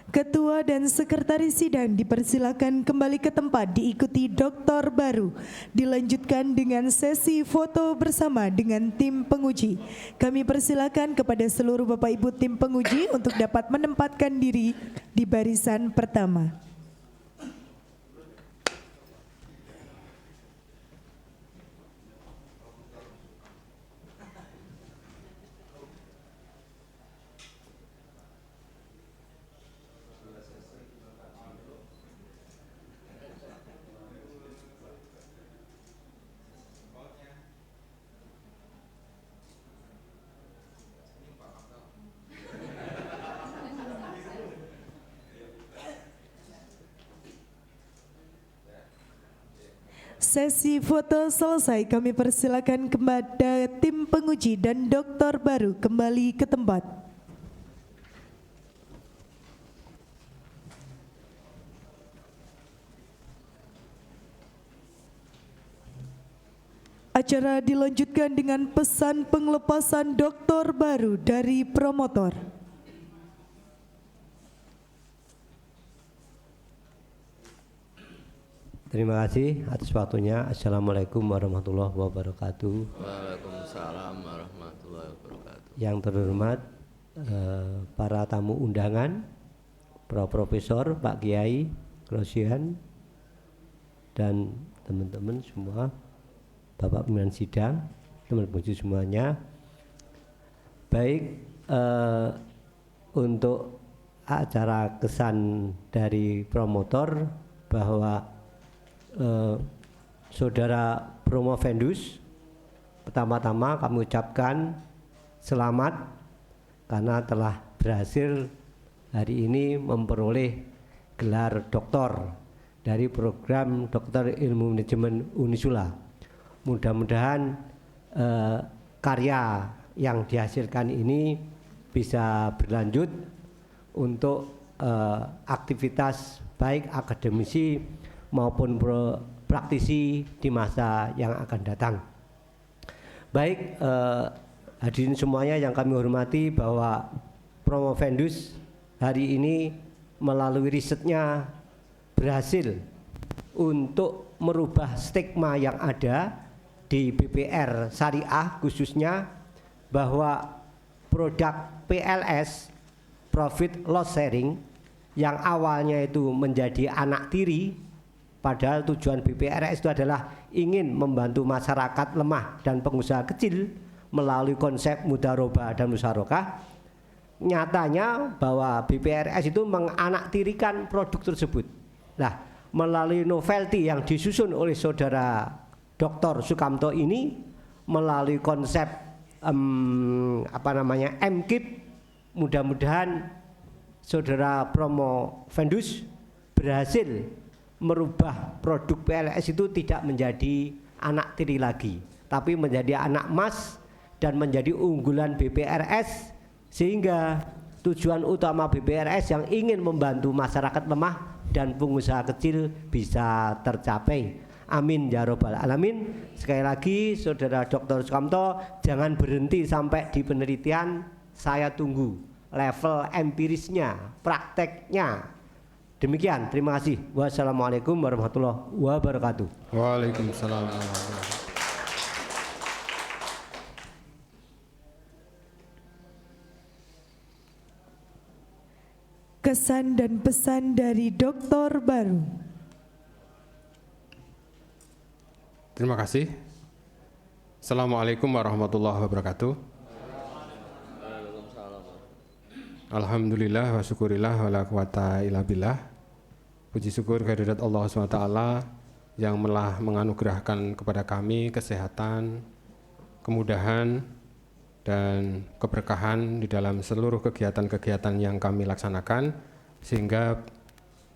Ketua dan Sekretaris Sidang dipersilakan kembali ke tempat diikuti doktor baru. Dilanjutkan dengan sesi foto bersama dengan tim penguji. Kami persilakan kepada seluruh Bapak Ibu tim penguji untuk dapat menempatkan diri di barisan pertama. Sesi foto selesai, kami persilakan kepada tim penguji dan dokter baru kembali ke tempat. Acara dilanjutkan dengan pesan penglepasan dokter baru dari promotor. Terima kasih atas waktunya. Assalamualaikum warahmatullahi wabarakatuh. Waalaikumsalam warahmatullahi wabarakatuh. Yang terhormat para tamu undangan, Prof. Profesor, Pak Kiai, Rosian, dan teman-teman semua, Bapak pimpinan sidang, teman penguji semuanya. Baik, untuk acara kesan dari promotor bahwa Saudara Promovendus, pertama-tama kami ucapkan selamat karena telah berhasil hari ini memperoleh gelar doktor dari program Doktor Ilmu Manajemen Unisula. Mudah-mudahan karya yang dihasilkan ini bisa berlanjut untuk aktivitas baik akademisi maupun praktisi di masa yang akan datang. Baik, hadirin semuanya yang kami hormati, bahwa Promovendus hari ini melalui risetnya berhasil untuk merubah stigma yang ada di BPR Syariah, khususnya bahwa produk PLS, Profit Loss Sharing, yang awalnya itu menjadi anak tiri, padahal tujuan BPRS itu adalah ingin membantu masyarakat lemah dan pengusaha kecil melalui konsep mudharabah dan musyarakah. Nyatanya bahwa BPRS itu menganaktirikan produk tersebut. Nah, melalui novelty yang disusun oleh saudara Dr. Sukamto ini, melalui konsep MKIP, mudah-mudahan saudara Promovendus berhasil merubah produk PLS itu tidak menjadi anak tiri lagi, tapi menjadi anak emas dan menjadi unggulan BPRS, sehingga tujuan utama BPRS yang ingin membantu masyarakat lemah dan pengusaha kecil bisa tercapai. Amin ya robbal alamin. Sekali lagi saudara Dr. Sukamto, jangan berhenti sampai di penelitian, saya tunggu level empirisnya, prakteknya. Demikian, terima kasih. Wassalamualaikum warahmatullahi wabarakatuh. Waalaikumsalam. Kesan dan pesan dari dokter baru. Terima kasih. Assalamualaikum warahmatullahi wabarakatuh. Alhamdulillah wa syukurillah wa la quwata illa billah. Puji syukur kehadirat Allah SWT yang telah menganugerahkan kepada kami kesehatan, kemudahan, dan keberkahan di dalam seluruh kegiatan-kegiatan yang kami laksanakan, sehingga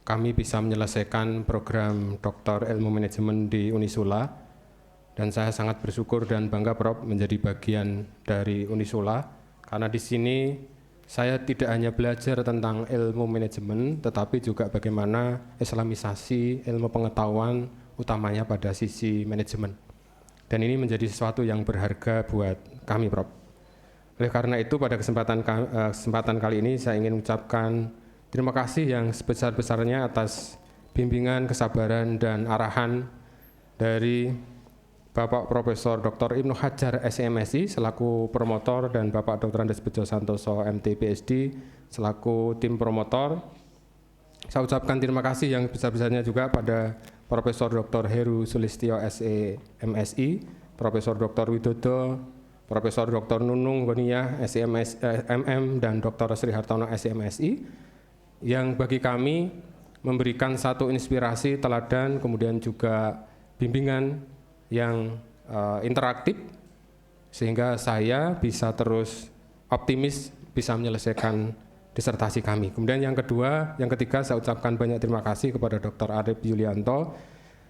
kami bisa menyelesaikan program Doktor Ilmu Manajemen di Unisula. Dan saya sangat bersyukur dan bangga, Prof, menjadi bagian dari Unisula, karena di sini saya tidak hanya belajar tentang ilmu manajemen, tetapi juga bagaimana islamisasi ilmu pengetahuan utamanya pada sisi manajemen. Dan ini menjadi sesuatu yang berharga buat kami, Prof. Oleh karena itu pada kesempatan kali ini saya ingin mengucapkan Terima kasih yang sebesar-besarnya atas bimbingan, kesabaran, dan arahan dari Bapak Profesor Dr. Ibnu Hajar SMSI selaku promotor dan Bapak Dr. Andes Bejo Santoso MT PhD selaku tim promotor. Saya ucapkan terima kasih yang besar-besarnya juga pada Profesor Dr. Heru Sulistyo SE MSI, Profesor Dr. Widodo, Profesor Dr. Nunung Goniah SEMS MM, dan Dr. Sri Hartono SMSI yang bagi kami memberikan satu inspirasi, teladan, kemudian juga bimbingan yang interaktif sehingga saya bisa terus optimis bisa menyelesaikan disertasi kami. Kemudian yang ketiga saya ucapkan banyak terima kasih kepada Dr. Arif Yulianto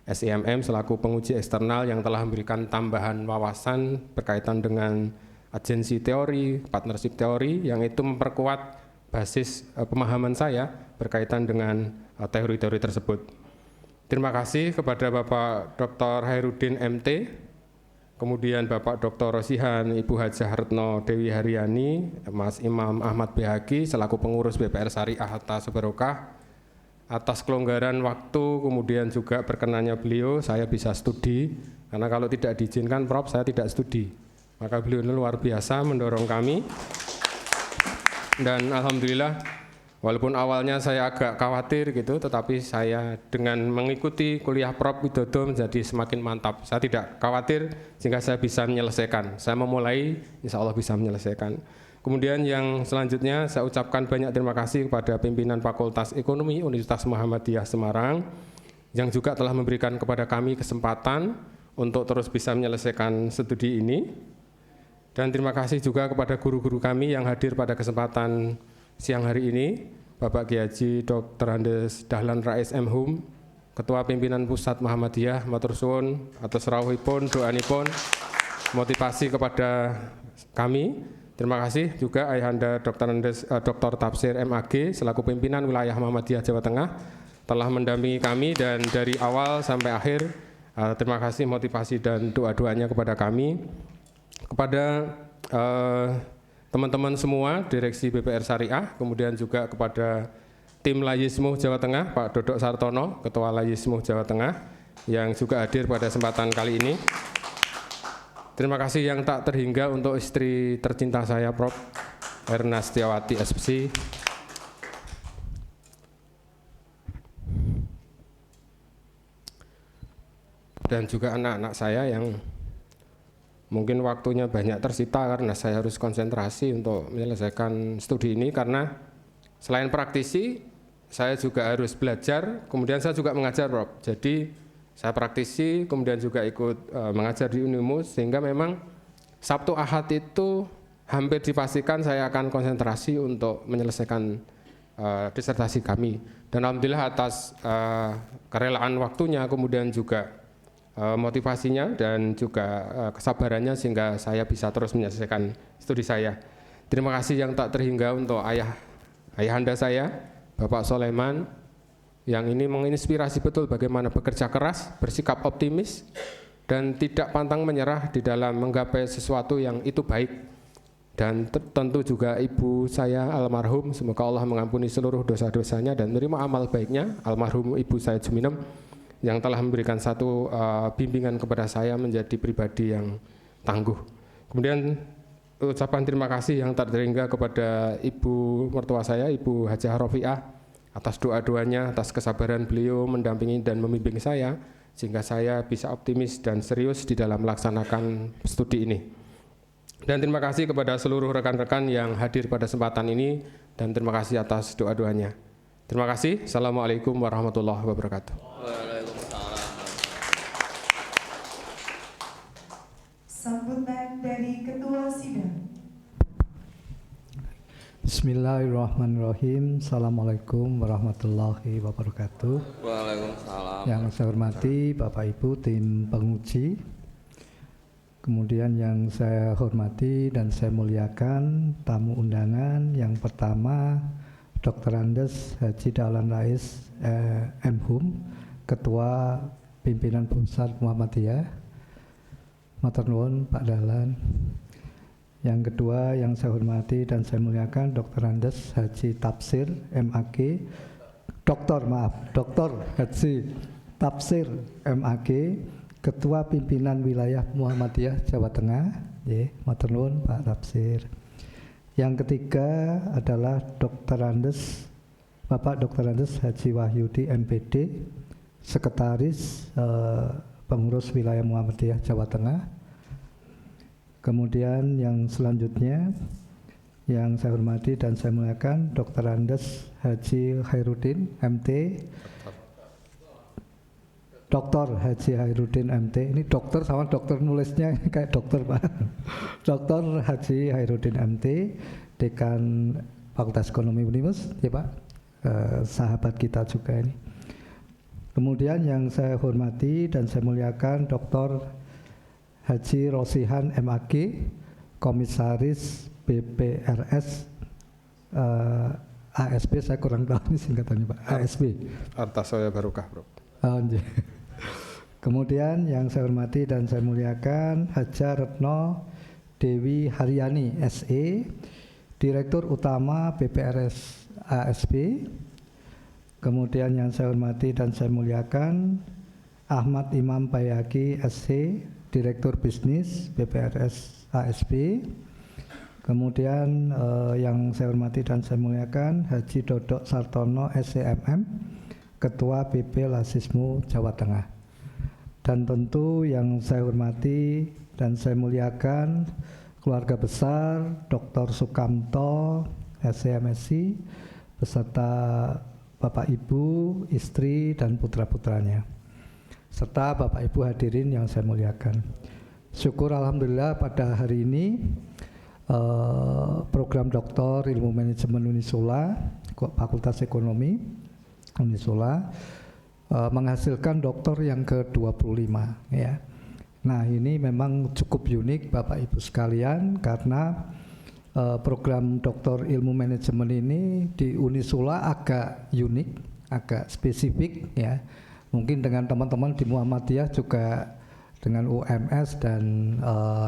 SEMM selaku penguji eksternal yang telah memberikan tambahan wawasan berkaitan dengan agensi teori, partnership teori yang itu memperkuat basis pemahaman saya berkaitan dengan teori-teori tersebut. Terima kasih kepada Bapak Dr. Hairudin MT, kemudian Bapak Dr. Rosihan, Ibu Hajah Retno Dewi Haryani, Mas Imam Ahmad BHG selaku pengurus BPR Syariah atas barokah, atas kelonggaran waktu, kemudian juga berkenannya beliau saya bisa studi, karena kalau tidak diizinkan Prof saya tidak studi. Maka beliau luar biasa mendorong kami, dan alhamdulillah walaupun awalnya saya agak khawatir gitu, tetapi saya dengan mengikuti kuliah Prof Widodo menjadi semakin mantap. Saya tidak khawatir sehingga saya bisa menyelesaikan. Saya memulai, insya Allah bisa menyelesaikan. Kemudian yang selanjutnya saya ucapkan banyak terima kasih kepada pimpinan Fakultas Ekonomi Universitas Muhammadiyah Semarang yang juga telah memberikan kepada kami kesempatan untuk terus bisa menyelesaikan studi ini. Dan terima kasih juga kepada guru-guru kami yang hadir pada kesempatan siang hari ini, Bapak Kiai Haji Dr. Andes Dahlan Rais M. Hum, Ketua Pimpinan Pusat Muhammadiyah, matur suwun atas rawuhipun, doanipun, motivasi kepada kami. Terima kasih juga Ayahanda Dr. Andes Dr. Tafsir MAG selaku pimpinan wilayah Muhammadiyah Jawa Tengah telah mendampingi kami dan dari awal sampai akhir. Terima kasih motivasi dan doa-doanya kepada kami, kepada teman-teman semua Direksi BPR Syariah, kemudian juga kepada tim Layismuh Jawa Tengah, Pak Dodok Sartono, Ketua Layismuh Jawa Tengah, yang juga hadir pada kesempatan kali ini. Terima kasih yang tak terhingga untuk istri tercinta saya, Prof. Erna Setiawati, SPC. Dan juga anak-anak saya yang mungkin waktunya banyak tersita karena saya harus konsentrasi untuk menyelesaikan studi ini, karena selain praktisi saya juga harus belajar, kemudian saya juga mengajar, Prof. Jadi saya praktisi, kemudian juga ikut mengajar di Unimus, sehingga memang Sabtu Ahad itu hampir dipastikan saya akan konsentrasi untuk menyelesaikan disertasi kami. Dan alhamdulillah atas kerelaan waktunya, kemudian juga motivasinya dan juga kesabarannya sehingga saya bisa terus menyelesaikan studi saya. Terima kasih yang tak terhingga untuk ayahanda saya, Bapak Soleman, yang ini menginspirasi betul bagaimana bekerja keras, bersikap optimis, dan tidak pantang menyerah di dalam menggapai sesuatu yang itu baik. Dan tentu juga ibu saya almarhum, semoga Allah mengampuni seluruh dosa-dosanya dan menerima amal baiknya, almarhum ibu saya Juminem, yang telah memberikan satu bimbingan kepada saya menjadi pribadi yang tangguh. Kemudian ucapan terima kasih yang tak terhingga kepada ibu mertua saya, Ibu Hajah Rofiah, atas doa-doanya, atas kesabaran beliau mendampingi dan membimbing saya, sehingga saya bisa optimis dan serius di dalam melaksanakan studi ini. Dan terima kasih kepada seluruh rekan-rekan yang hadir pada kesempatan ini, dan terima kasih atas doa-doanya. Terima kasih. Assalamualaikum warahmatullahi wabarakatuh. Sambutan dari Ketua Sidang. Bismillahirrahmanirrahim. Assalamualaikum warahmatullahi wabarakatuh. Waalaikumsalam. Yang saya hormati Bapak Ibu tim penguji, kemudian yang saya hormati dan saya muliakan tamu undangan. Yang pertama Dr. Andes Haji Dahlan Rais M. Hum, Ketua Pimpinan Pusat Muhammadiyah. Matur nuwun Pak Dahlan. Yang kedua yang saya hormati dan saya muliakan Dr. Andes Haji Tafsir MAG, Dr. Haji Tafsir MAG, Ketua Pimpinan Wilayah Muhammadiyah Jawa Tengah, matur nuwun Pak Tafsir. Yang ketiga adalah Bapak Dr. Andes Haji Wahyudi MPD, Sekretaris Pengurus Wilayah Muhammadiyah Jawa Tengah. Kemudian yang selanjutnya yang saya hormati dan saya muliakan Dr. Andes Haji Khairuddin MT, Dr. Haji Khairuddin MT, ini dokter sama dokter nulisnya kayak dokter Pak. Dr. Haji Khairuddin MT, Dekan Fakultas Ekonomi Unimus, ya Pak, sahabat kita juga ini. Kemudian yang saya hormati dan saya muliakan Dr. Haji Rosihan MAG, Komisaris BPRS ASB, saya kurang tahu ini singkatannya Pak, ASB. Artasaya Barokah, Bro. Kemudian yang saya hormati dan saya muliakan Haja Retno Dewi Haryani SE, Direktur Utama BPRS ASB. Kemudian yang saya hormati dan saya muliakan Ahmad Imam Bayaki SC, Direktur Bisnis BPRS ASB. Kemudian yang saya hormati dan saya muliakan Haji Dodok Sartono SCMM, Ketua BP Lasismu Jawa Tengah. Dan tentu yang saya hormati dan saya muliakan keluarga besar Dr. Sukamto SCMSI beserta Bapak Ibu, istri dan putra-putranya, serta Bapak Ibu hadirin yang saya muliakan. Syukur alhamdulillah pada hari ini program Doktor Ilmu Manajemen Unisula Fakultas Ekonomi Unisula menghasilkan doktor yang ke-25 ya. Nah, ini memang cukup unik Bapak Ibu sekalian karena program Doktor Ilmu Manajemen ini di Unisula agak unik, agak spesifik ya. Mungkin dengan teman-teman di Muhammadiyah juga dengan UMS dan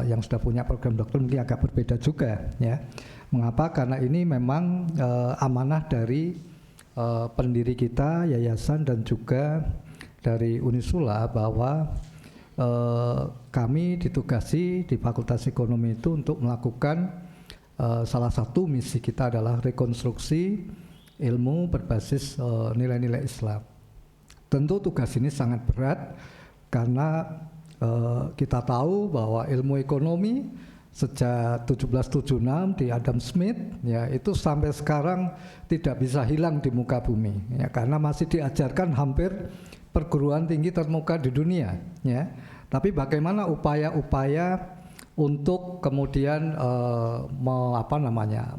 yang sudah punya program dokter mungkin agak berbeda juga ya. Mengapa? Karena ini memang amanah dari pendiri kita, yayasan dan juga dari Unisula bahwa kami ditugasi di Fakultas Ekonomi itu untuk melakukan salah satu misi kita adalah rekonstruksi ilmu berbasis nilai-nilai Islam. Tentu tugas ini sangat berat karena kita tahu bahwa ilmu ekonomi sejak 1776 di Adam Smith ya itu sampai sekarang tidak bisa hilang di muka bumi ya, karena masih diajarkan hampir perguruan tinggi terkemuka di dunia ya. Tapi bagaimana upaya-upaya untuk kemudian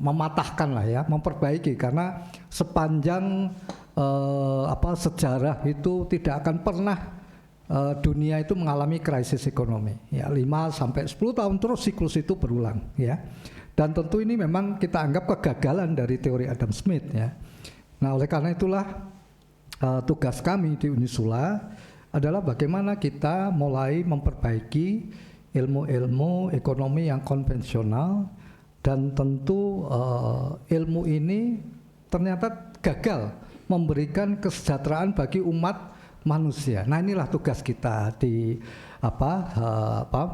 mematahkan lah ya, memperbaiki, karena sepanjang sejarah itu tidak akan pernah dunia itu mengalami krisis ekonomi ya, 5-10 tahun terus siklus itu berulang ya. Dan tentu ini memang kita anggap kegagalan dari teori Adam Smith ya. Nah, oleh karena itulah tugas kami di Unisula adalah bagaimana kita mulai memperbaiki ilmu-ilmu ekonomi yang konvensional, dan tentu ilmu ini ternyata gagal memberikan kesejahteraan bagi umat manusia. Nah, inilah tugas kita di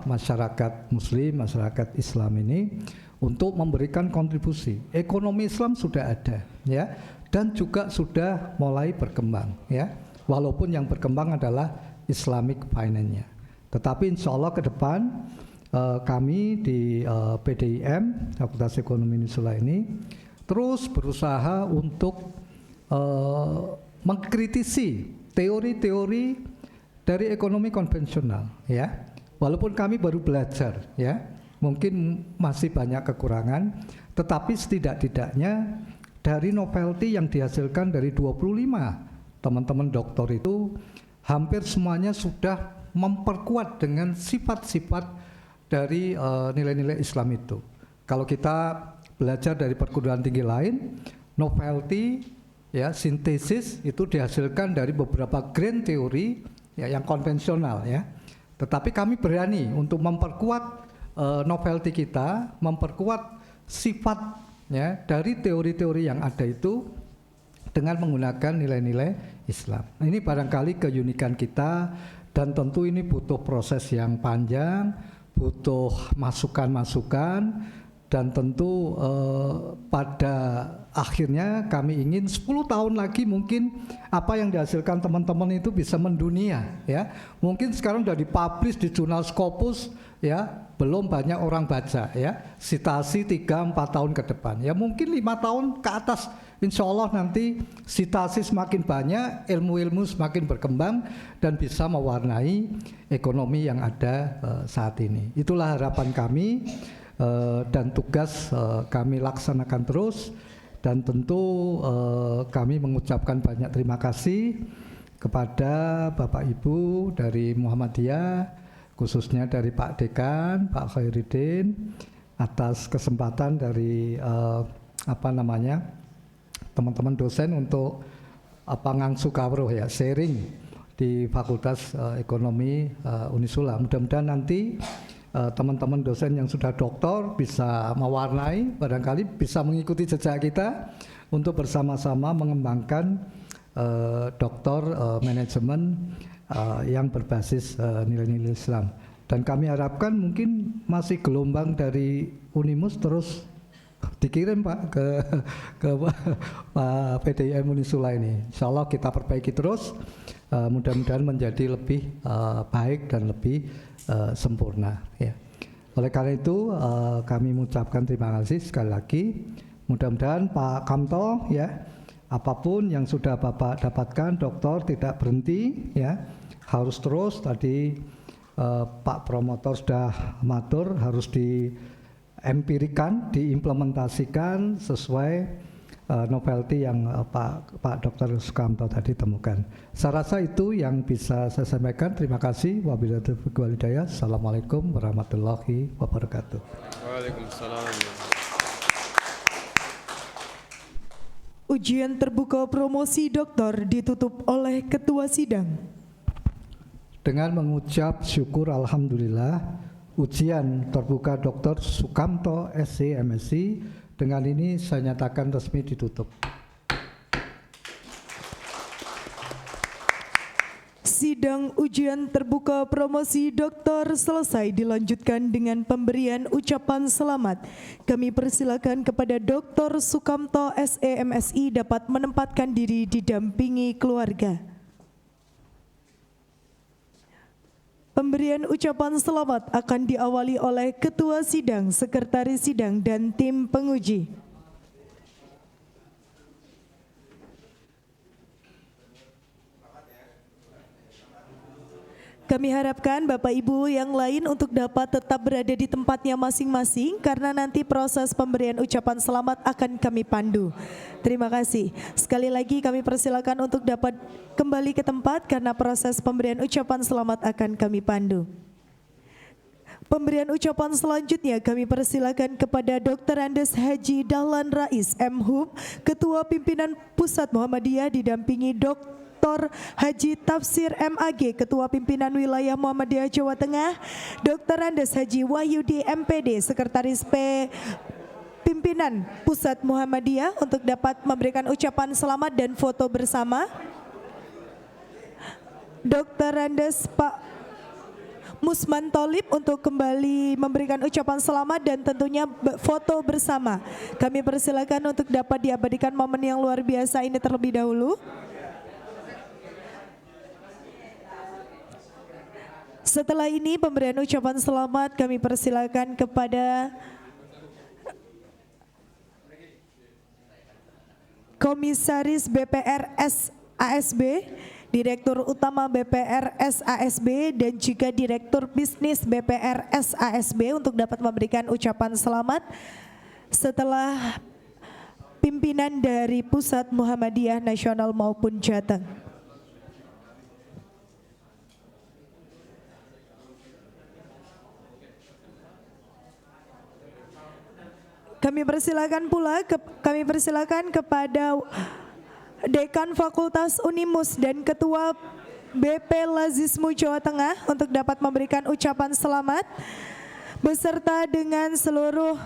masyarakat Muslim, masyarakat Islam ini untuk memberikan kontribusi. Ekonomi Islam sudah ada, ya, dan juga sudah mulai berkembang, ya. Walaupun yang berkembang adalah Islamic finance-nya. Tetapi insya Allah ke depan kami di PDIM, Fakultas Ekonomi Unisula ini terus berusaha untuk mengkritisi teori-teori dari ekonomi konvensional, ya. Walaupun kami baru belajar, ya, mungkin masih banyak kekurangan, tetapi setidak-tidaknya dari novelty yang dihasilkan dari 25 teman-teman doktor itu hampir semuanya sudah memperkuat dengan sifat-sifat dari nilai-nilai Islam itu. Kalau kita belajar dari perguruan tinggi lain, novelty, ya, sintesis itu dihasilkan dari beberapa grand teori ya, yang konvensional, ya. Tetapi kami berani untuk memperkuat novelty kita, memperkuat sifatnya dari teori-teori yang ada itu dengan menggunakan nilai-nilai Islam. Ini barangkali keunikan kita, dan tentu ini butuh proses yang panjang, butuh masukan-masukan, dan tentu pada akhirnya kami ingin 10 tahun lagi mungkin apa yang dihasilkan teman-teman itu bisa mendunia, ya. Mungkin sekarang sudah dipublish di jurnal Scopus, ya, belum banyak orang baca, ya. Sitasi 3-4 tahun ke depan, ya mungkin 5 tahun ke atas. Insya Allah nanti sitasi semakin banyak, ilmu-ilmu semakin berkembang dan bisa mewarnai ekonomi yang ada saat ini. Itulah harapan kami dan tugas kami laksanakan terus, dan tentu kami mengucapkan banyak terima kasih kepada Bapak Ibu dari Muhammadiyah, khususnya dari Pak Dekan, Pak Khairuddin, atas kesempatan dari teman-teman dosen untuk ngangsu kawruh, ya, sharing di Fakultas Ekonomi Unisula. Mudah-mudahan nanti teman-teman dosen yang sudah doktor bisa mewarnai, barangkali bisa mengikuti jejak kita untuk bersama-sama mengembangkan doktor manajemen yang berbasis nilai-nilai Islam. Dan kami harapkan mungkin masih gelombang dari Unimus terus dikirim Pak ke PDIM Unisula ini. Insya Allah kita perbaiki terus, mudah-mudahan menjadi lebih baik dan lebih sempurna, ya. Oleh karena itu kami mengucapkan terima kasih sekali lagi. Mudah-mudahan Pak Kamto, ya, apapun yang sudah Bapak dapatkan, doktor tidak berhenti, ya, harus terus. Tadi Pak promotor sudah matur, harus diempirikan, diimplementasikan sesuai novelty yang Pak Dr. Sukamto tadi temukan. Saya rasa itu yang bisa saya sampaikan. Terima kasih. Wabillahi taufiq wal hidayah. Assalamualaikum warahmatullahi wabarakatuh. Waalaikumsalam. Ujian terbuka promosi doktor ditutup oleh Ketua Sidang. Dengan mengucap syukur alhamdulillah, ujian terbuka Dr. Sukamto SC MSc dengan ini saya nyatakan resmi ditutup. Sidang ujian terbuka promosi doktor selesai, dilanjutkan dengan pemberian ucapan selamat. Kami persilakan kepada Dr. Sukamto SE MSI dapat menempatkan diri didampingi keluarga. Pemberian ucapan selamat akan diawali oleh Ketua Sidang, Sekretaris Sidang, dan tim penguji. Kami harapkan Bapak Ibu yang lain untuk dapat tetap berada di tempatnya masing-masing karena nanti proses pemberian ucapan selamat akan kami pandu. Terima kasih. Sekali lagi kami persilakan untuk dapat kembali ke tempat karena proses pemberian ucapan selamat akan kami pandu. Pemberian ucapan selanjutnya kami persilakan kepada Dr. Andes Haji Dahlan Rais MHub, Ketua Pimpinan Pusat Muhammadiyah didampingi Dr. Haji Tafsir MAG, Ketua Pimpinan Wilayah Muhammadiyah Jawa Tengah, Dr. Andes Haji Wahyudi MPD, Sekretaris Pimpinan Pusat Muhammadiyah untuk dapat memberikan ucapan selamat dan foto bersama. Dr. Andes Pak Musman Tholib untuk kembali memberikan ucapan selamat dan tentunya foto bersama. Kami persilakan untuk dapat diabadikan momen yang luar biasa ini terlebih dahulu. Setelah ini pemberian ucapan selamat kami persilakan kepada Komisaris BPR SASB, Direktur Utama BPR SASB, dan juga Direktur Bisnis BPR SASB untuk dapat memberikan ucapan selamat setelah pimpinan dari Pusat Muhammadiyah Nasional maupun Jateng. Kami persilakan kepada Dekan Fakultas Unimus dan Ketua BP Lazismu Jawa Tengah untuk dapat memberikan ucapan selamat. beserta dengan seluruh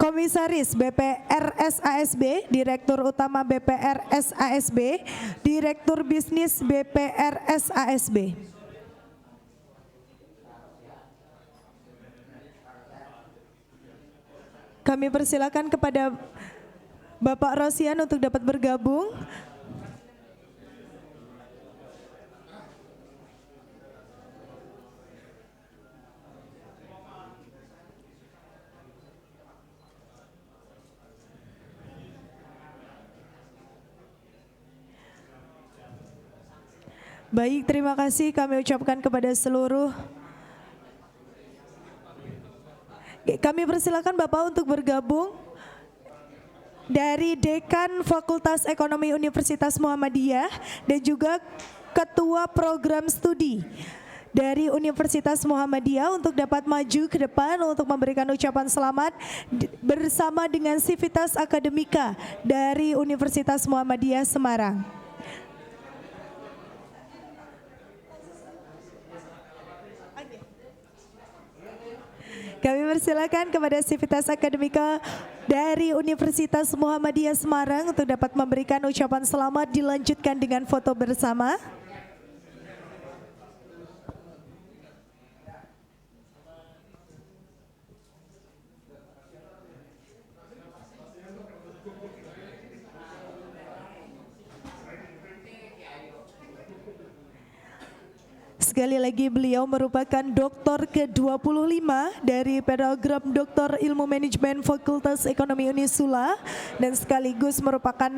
Komisaris BPRS ASB, Direktur Utama BPRS ASB, Direktur Bisnis BPRS ASB. Kami persilakan kepada Bapak Rosian untuk dapat bergabung. Baik, terima kasih kami ucapkan kepada seluruh. Kami persilakan Bapak untuk bergabung dari Dekan Fakultas Ekonomi Universitas Muhammadiyah dan juga Ketua Program Studi dari Universitas Muhammadiyah untuk dapat maju ke depan untuk memberikan ucapan selamat bersama dengan Sivitas Akademika dari Universitas Muhammadiyah Semarang. Kami persilakan kepada Sivitas Akademika dari Universitas Muhammadiyah Semarang untuk dapat memberikan ucapan selamat dilanjutkan dengan foto bersama. Sekali lagi beliau merupakan doktor ke-25 dari program Doktor Ilmu Manajemen Fakultas Ekonomi Unisula dan sekaligus merupakan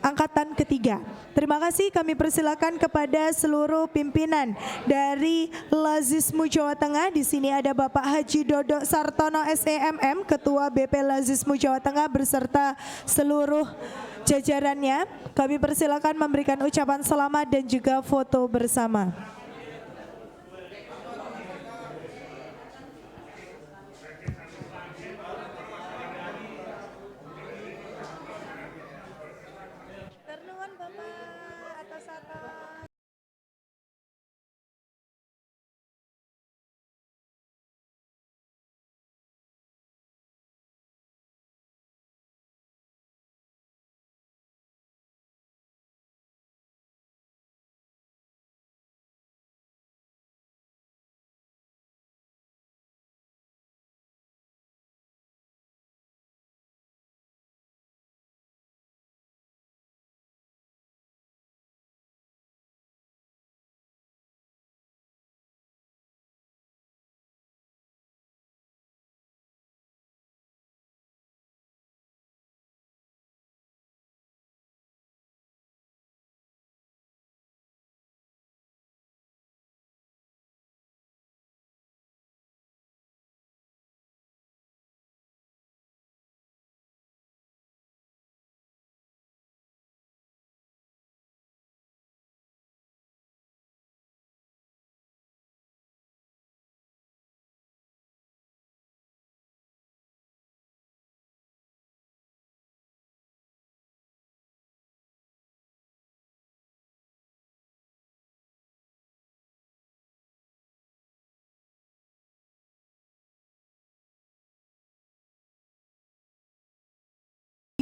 angkatan ketiga. Terima kasih, kami persilakan kepada seluruh pimpinan dari Lazismu Jawa Tengah. Di sini ada Bapak Haji Dodok Sartono SEMM, Ketua BP Lazismu Jawa Tengah beserta seluruh jajarannya. Kami persilakan memberikan ucapan selamat dan juga foto bersama.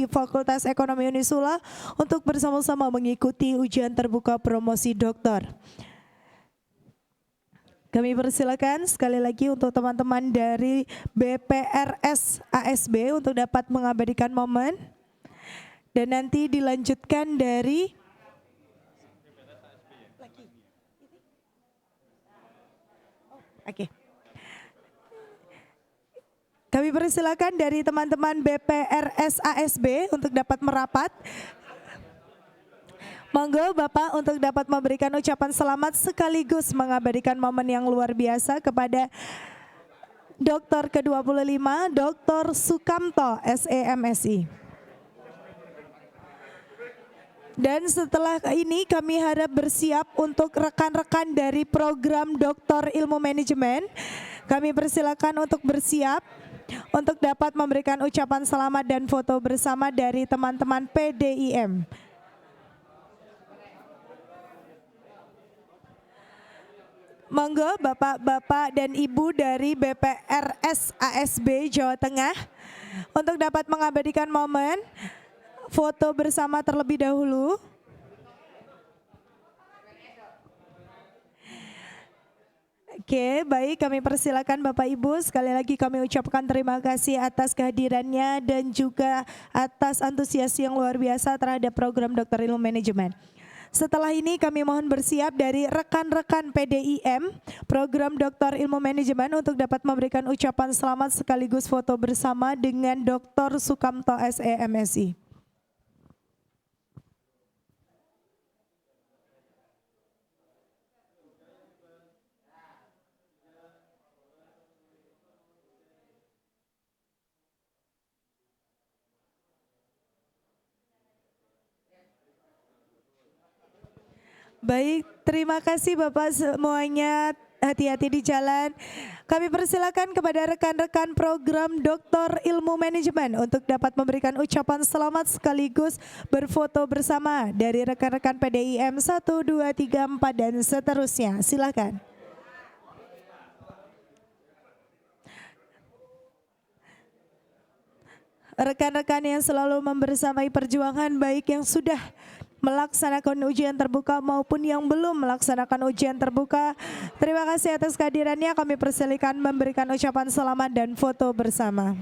Fakultas Ekonomi Unisula untuk bersama-sama mengikuti ujian terbuka promosi doktor. Kami persilakan sekali lagi untuk teman-teman dari BPRS ASB untuk dapat mengabadikan momen dan nanti dilanjutkan dari Kami persilakan dari teman-teman BPRS ASB untuk dapat merapat. Monggo Bapak untuk dapat memberikan ucapan selamat sekaligus mengabadikan momen yang luar biasa kepada Doktor ke-25, Dr. Sukamto, SEMSI. Dan setelah ini kami harap bersiap untuk rekan-rekan dari program Doktor Ilmu Manajemen. Kami persilakan untuk bersiap untuk dapat memberikan ucapan selamat dan foto bersama dari teman-teman PDIM. Monggo Bapak-bapak dan Ibu dari BPRS ASB Jawa Tengah untuk dapat mengabadikan momen foto bersama terlebih dahulu. Oke, baik, kami persilakan Bapak Ibu. Sekali lagi kami ucapkan terima kasih atas kehadirannya dan juga atas antusias yang luar biasa terhadap program Doktor Ilmu Manajemen. Setelah ini kami mohon bersiap dari rekan-rekan PDIM program Doktor Ilmu Manajemen untuk dapat memberikan ucapan selamat sekaligus foto bersama dengan Dr. Sukamto SE MSI. Baik, terima kasih Bapak semuanya, hati-hati di jalan. Kami persilakan kepada rekan-rekan program Doktor Ilmu Manajemen untuk dapat memberikan ucapan selamat sekaligus berfoto bersama dari rekan-rekan PDIM 1, 2, 3, 4 dan seterusnya. Silakan. Rekan-rekan yang selalu membersamai perjuangan baik yang sudah melaksanakan ujian terbuka maupun yang belum melaksanakan ujian terbuka. Terima kasih atas kehadirannya. Kami persilakan memberikan ucapan selamat dan foto bersama.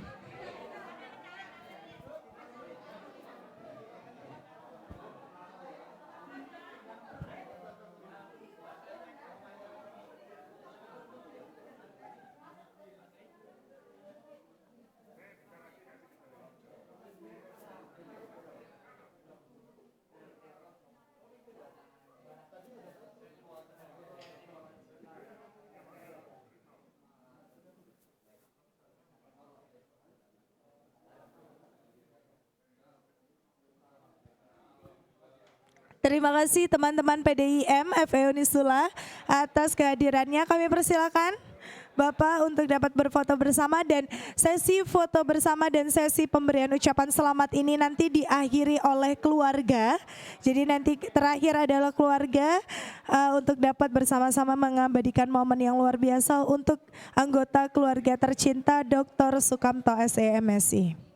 Terima kasih teman-teman PDIM FE Unisula atas kehadirannya. Kami persilakan Bapak untuk dapat berfoto bersama dan sesi foto bersama dan sesi pemberian ucapan selamat ini nanti diakhiri oleh keluarga. Jadi nanti terakhir adalah keluarga untuk dapat bersama-sama mengabadikan momen yang luar biasa untuk anggota keluarga tercinta Dr. Sukamto SE MSI.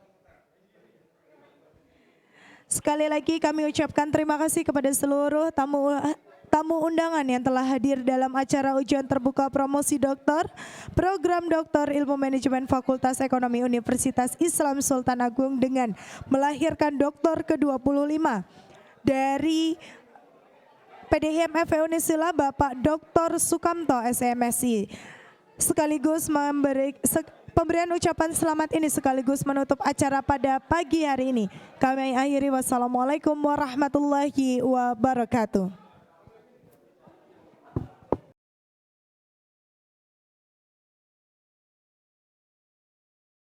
Sekali lagi kami ucapkan terima kasih kepada seluruh tamu undangan yang telah hadir dalam acara ujian terbuka promosi doktor program Doktor Ilmu Manajemen Fakultas Ekonomi Universitas Islam Sultan Agung dengan melahirkan doktor ke-25 dari PDIM FE Unisula Bapak Dr. Sukamto SE MSI. Sekaligus pemberian ucapan selamat ini sekaligus menutup acara pada pagi hari ini. Kami akhiri, wassalamualaikum warahmatullahi wabarakatuh.